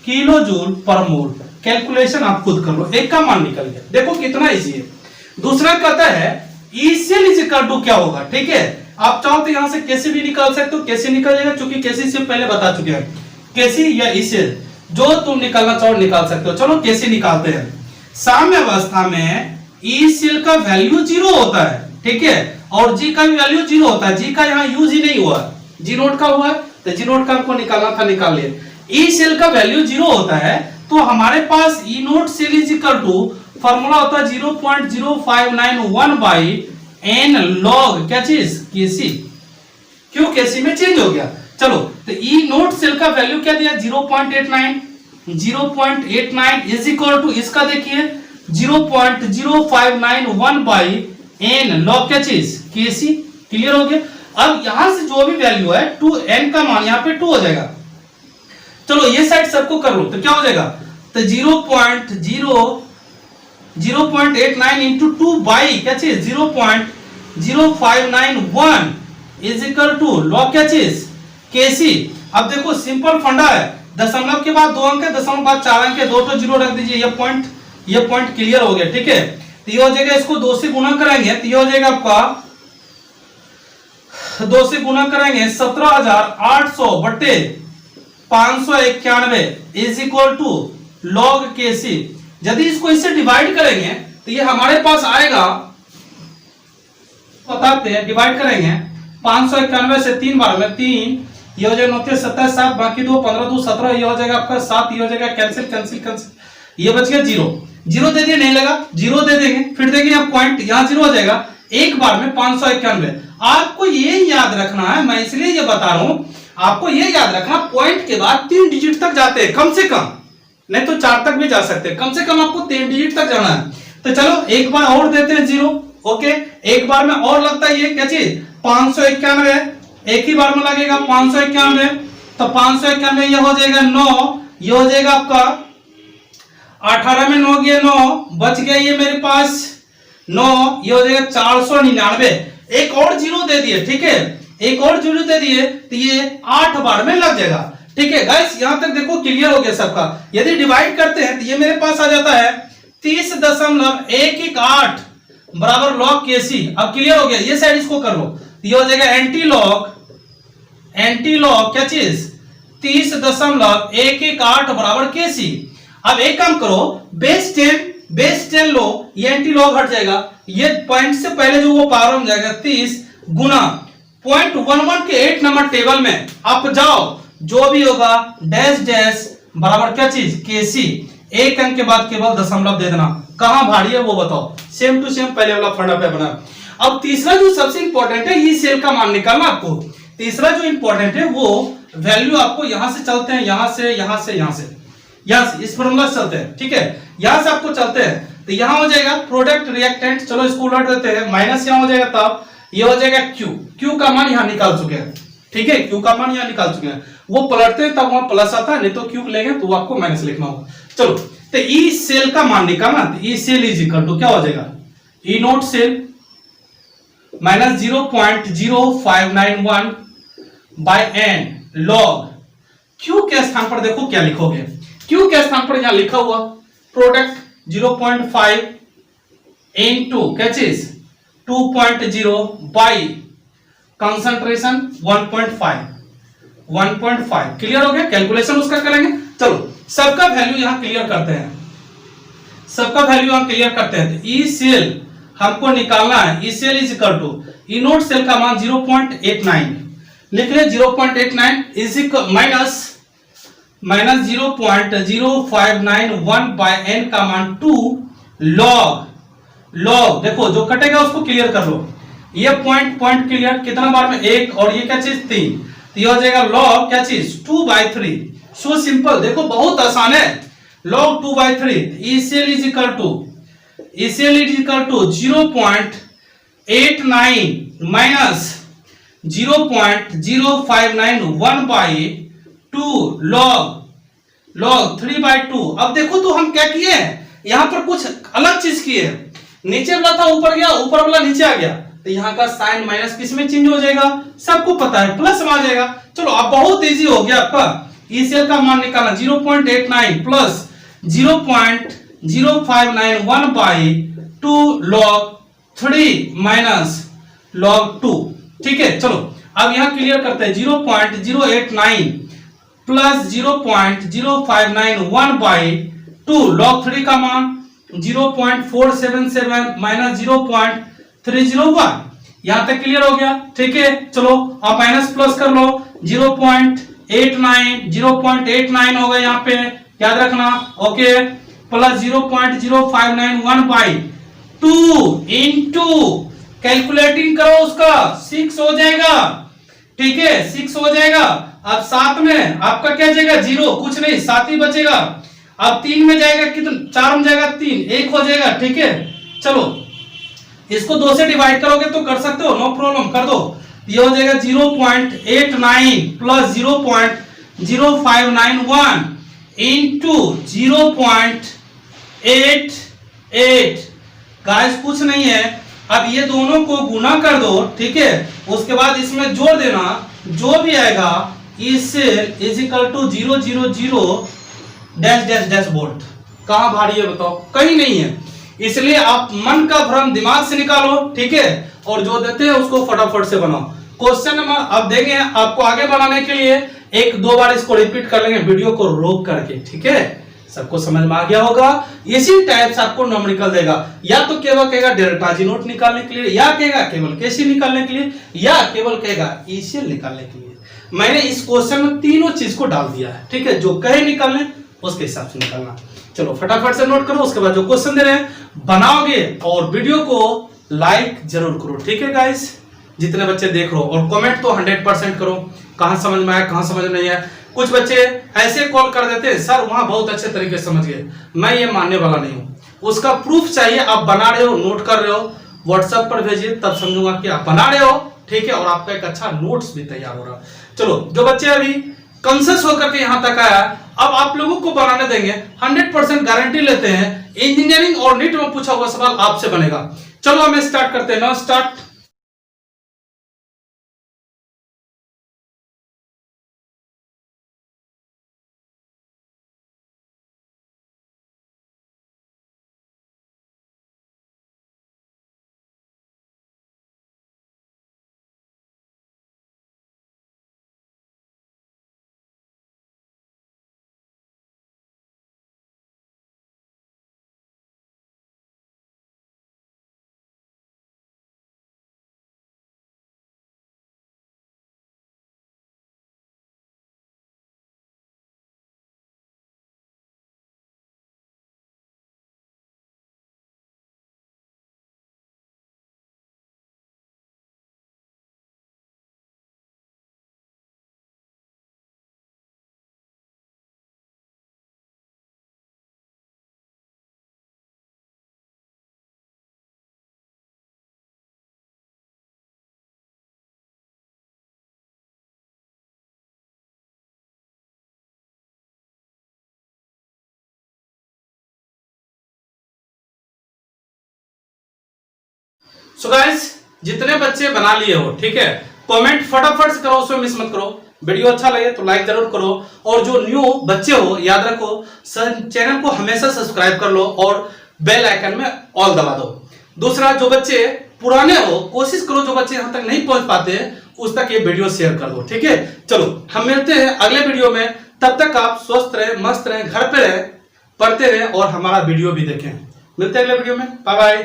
किलो जूल पर मोल। कैलकुलेशन आप खुद कर लो, एक का मान निकल गया। देखो कितना इजी है। दूसरा कहता है ई सेल इजकल टू क्या होगा। ठीक है, आप चाहो तो यहां से कैसे भी निकाल सकते हो, कैसे निकल जाएगा, क्योंकि कैसे से पहले बता चुके हैं। कैसे या ई सेल जो तुम निकालना चाहो निकाल सकते हो। चलो कैसे निकालते हैं। साम्य अवस्था में ई सेल का वैल्यू 0 होता है, ठीक है, और जी का भी वैल्यू 0 होता है। जी का यहाँ यूज ही नहीं हुआ, जी नोट का हुआ है, तो जी नोट का हमको निकालना था, निकाल लिया। ई सेल का वैल्यू 0 होता है तो हमारे पास E naught cell is equal to formula होता है 0.0591 बाई एन लॉग क्या चीज केसी। क्यों केसी में चेंज हो गया। चलो तो ई नोट सेल का वैल्यू क्या दिया 0.89 इज इक्वल टू इसका देखिए 0.0591 बाई एन लॉग क्या चीज केसी। क्लियर हो गया। अब यहां से जो भी वैल्यू है 2n का मान यहां पे 2 हो जाएगा। चलो ये साइड सबको कर लो तो क्या हो जाएगा, तो 0.89 इंटू 2 बाई क्या चीज 0.0591 इज इक्वल टू लॉग क्या चीज केसी। अब देखो सिंपल फंडा है, दशमलव के बाद 2 अंक है, दशमलव के बाद 4 अंक है, 2 तो 0 रख दीजिए। ये पॉइंट क्लियर हो गया। ठीक है, तो ये हो जाएगा, इसको 2 से गुना करेंगे तो ये हो जाएगा आपका 2 से गुना करेंगे 17,800 बटे 591 इज इक्वल टू लॉग केसी। यदि इसको इससे डिवाइड करेंगे तो ये हमारे पास आएगा, बताते हैं, डिवाइड करेंगे 591 से 3 बार में 3, ये हो जाएगा 29 27 7 बाकी 2 15 2 17, ये हो जाएगा आपका 7, ये हो जाएगा कैंसिल कैंसिल कैंसिल, ये बच गया 0 दे दिए, नहीं लगा 0 दे देंगे, फिर देंगे आप पॉइंट, यहां 0 हो जाएगा। एक बार में 591। आपको ये याद रखना है, मैं इसलिए ये बता रहा हूं, आपको ये याद रखना पॉइंट के बाद 3 डिजिट तक जाते हैं कम से कम, नहीं तो 4 तक भी जा सकते हैं, कम से कम आपको 3 डिजिट तक जाना है। तो चलो एक बार और देते हैं 0, ओके, एक बार में और लगता है ये क्या चीज 591, एक ही बार में लगेगा 591, तो 591 ये हो जाएगा 9, ये हो जाएगा आपका 18 में 9 गया 9, बच गया ये मेरे पास 9, ये हो जाएगा 499। एक और 0 दे दिए, ठीक है, एक और 0 दे दिए तो ये 8 बार में लग जाएगा। ठीक है गाइस, यहां तक देखो क्लियर हो गया सबका। यदि डिवाइड करते हैं तो ये मेरे पास आ जाता है 30.118 बराबर लॉग केसी। अब क्लियर हो गया, ये साइड इसको कर लो तो ये हो जाएगा एंटी लॉग क्या चीज 30.118 बराबर केसी। अब एक काम करो, बेस 10 लो, ये एंटी लॉग हट जाएगा, ये पॉइंट से पहले जो वो पावर में जाएगा 30 गुना 0.11 के 8 नंबर टेबल में आप जाओ, जो भी होगा डैश डैश बराबर क्या चीज केसी। एक अंक के बाद केवल दशमलव दे देना, कहां भारी है वो बताओ, सेम टू सेम पहले वाला फंडा पे बना। अब तीसरा जो सबसे इंपॉर्टेंट है, ये सेल का मान निकालना आपको। तीसरा जो इंपॉर्टेंट है वो वैल्यू आपको यहां से चलते हैं, यहां से इस फॉर्मूला से चलते हैं। ठीक है, यहां से आपको चलते हैं तो यहां हो जाएगा प्रोडक्ट रिएक्टेंट, चलो इसको उलट देते हैं, माइनस यहां हो जाएगा, तब ये हो जाएगा क्यू का मान यहां निकाल चुके हैं। ठीक है, क्यू का मान यहाँ निकाल चुके हैं, वो पलटते हैं तब वहां प्लस आता है, नहीं तो क्यू लेंगे तो आपको माइनस लिखना होगा। चलो, तो ई सेल का मान निकालना, E cell is equal to क्या हो जाएगा, E naught cell minus 0.0591 by n log Q के स्थान पर देखो क्या लिखोगे, क्यू के स्थान पर यहां लिखा हुआ प्रोडक्ट 0.5 इनटू क्या चीज 2.0 बाई कंसंट्रेशन 1.5 क्लियर हो गया, कैलकुलेशन उसका करेंगे। चलो सबका वैल्यू यहां क्लियर करते हैं, सबका वैल्यू यहां क्लियर करते हैं। ई सेल हमको निकालना है, E cell is equal to E naught cell का मान 0.89 लिख ले, 0.89 इज माइनस 0.0591 बाय एन का मान 2 लॉग देखो जो कटेगा उसको क्लियर कर लो, ये पॉइंट क्लियर, कितना बार में एक, और ये क्या चीज 3, तो ये हो जाएगा लॉग क्या चीज 2/3। सो सिंपल, देखो बहुत आसान है, log 2/3 E cell is equal to 0.89 minus 0.0591 by 2 log 3/2। अब देखो तो हम क्या किए, यहां पर कुछ अलग चीज किए, नीचे वाला था ऊपर गया, ऊपर वाला नीचे आ गया, तो यहाँ का साइन माइनस किस में चेंज हो जाएगा, सबको पता है प्लस में आ जाएगा। चलो अब बहुत इजी हो गया आपका, ई सेल का मान निकालना 0.89 plus 0.0591 by 2 log 3 minus log 2। ठीक है, चलो अब यहां क्लियर करते हैं, 0.089 प्लस 0.0591 बाई 2 log 3 का मान 0.477 माइनस 0.301, यहां तक क्लियर हो गया। ठीक है, चलो अब माइनस प्लस कर लो, 0.89 हो गया यहाँ पे, याद रखना, okay, plus 0.0591 by 2 into calculating करो उसका 6 हो जाएगा। ठीक है, 6 हो जाएगा। अब 7 में आपका क्या जाएगा 0, कुछ नहीं, 7 ही बचेगा। अब 3 में जाएगा कितना, 4 में जाएगा 3, 1 हो जाएगा। ठीक है, चलो इसको 2 से डिवाइड करोगे तो कर सकते हो, नो प्रॉब्लम, कर दो। ये हो जाएगा 0.89 प्लस 0.0591 इंटू 0.88। गाइस कुछ नहीं है, अब ये दोनों को गुना कर दो। ठीक है, उसके बाद इसमें जोड़ देना, जो भी आएगा इससे is equal to 000 dash dash dash volt. कहां भारी है बताओ, कहीं नहीं है, इसलिए आप मन का भ्रम दिमाग से निकालो। ठीक है, और जो देते हैं उसको फटाफट से बनाओ। क्वेश्चन नंबर अब देंगे आपको, आगे बनाने के लिए 1-2 बार इसको रिपीट कर लेंगे वीडियो को रोक करके। ठीक है, सबको समझ में आ गया होगा। इसी टाइप से आपको नंबर देगा, या तो केवल कहेगा डेल्टा जी नोट निकालने के लिए, या कहेगा केवल केसी निकालने के लिए, या केवल कहेगा ईसीएल निकालने के लिए। मैंने इस क्वेश्चन में तीनों चीज को डाल दिया है। ठीक है, जो कहे निकालने उसके हिसाब से निकालना। चलो फटाफट से नोट करो, उसके बाद जो क्वेश्चन दे रहे हैं बनाओगे, और वीडियो को लाइक जरूर करो। ठीक है गाइस, जितने बच्चे देख रहे हो, और कमेंट तो 100% करो, कहां समझ में आया कहां समझ नहीं आया। कुछ बच्चे ऐसे कॉल कर देते हैं, सर वहां बहुत अच्छे तरीके से समझ गए, मैं ये मानने वाला नहीं हूं। उसका प्रूफ चाहिए, आप बना रहे हो, नोट कर रहे हो, व्हाट्सएप पर भेजिए, तब समझूंगा कि आप बना रहे हो। ठीक है, और आपका एक अच्छा नोट्स भी तैयार हो रहा। चलो जो बच्चे अभी कंसेस होकर के यहां तक आया, अब आप लोगों को बनाने देंगे, 100% गारंटी लेते हैं, इंजीनियरिंग और नीट में पूछा हुआ सवाल आपसे बनेगा। चलो हमें स्टार्ट करते हैं ना, स्टार्ट। सो गाइस, जितने बच्चे बना लिए हो, ठीक है, कमेंट फटाफट से करो, उसमें मिस मत करो। वीडियो अच्छा लगे तो लाइक जरूर करो, और जो न्यू बच्चे हो याद रखो चैनल को हमेशा सब्सक्राइब कर लो और बेल आइकन में ऑल दबा दो। दूसरा, जो बच्चे पुराने हो कोशिश करो, जो बच्चे यहां तक नहीं पहुंच पाते उस तक ये वीडियो शेयर कर दो, ठीक है। चलो हम मिलते हैं अगले वीडियो में, तब तक आप स्वस्थ रहे, मस्त रहे, घर पे रहे, पढ़ते रहे और हमारा वीडियो भी देखें। मिलते हैं अगले वीडियो में, बाय बाय।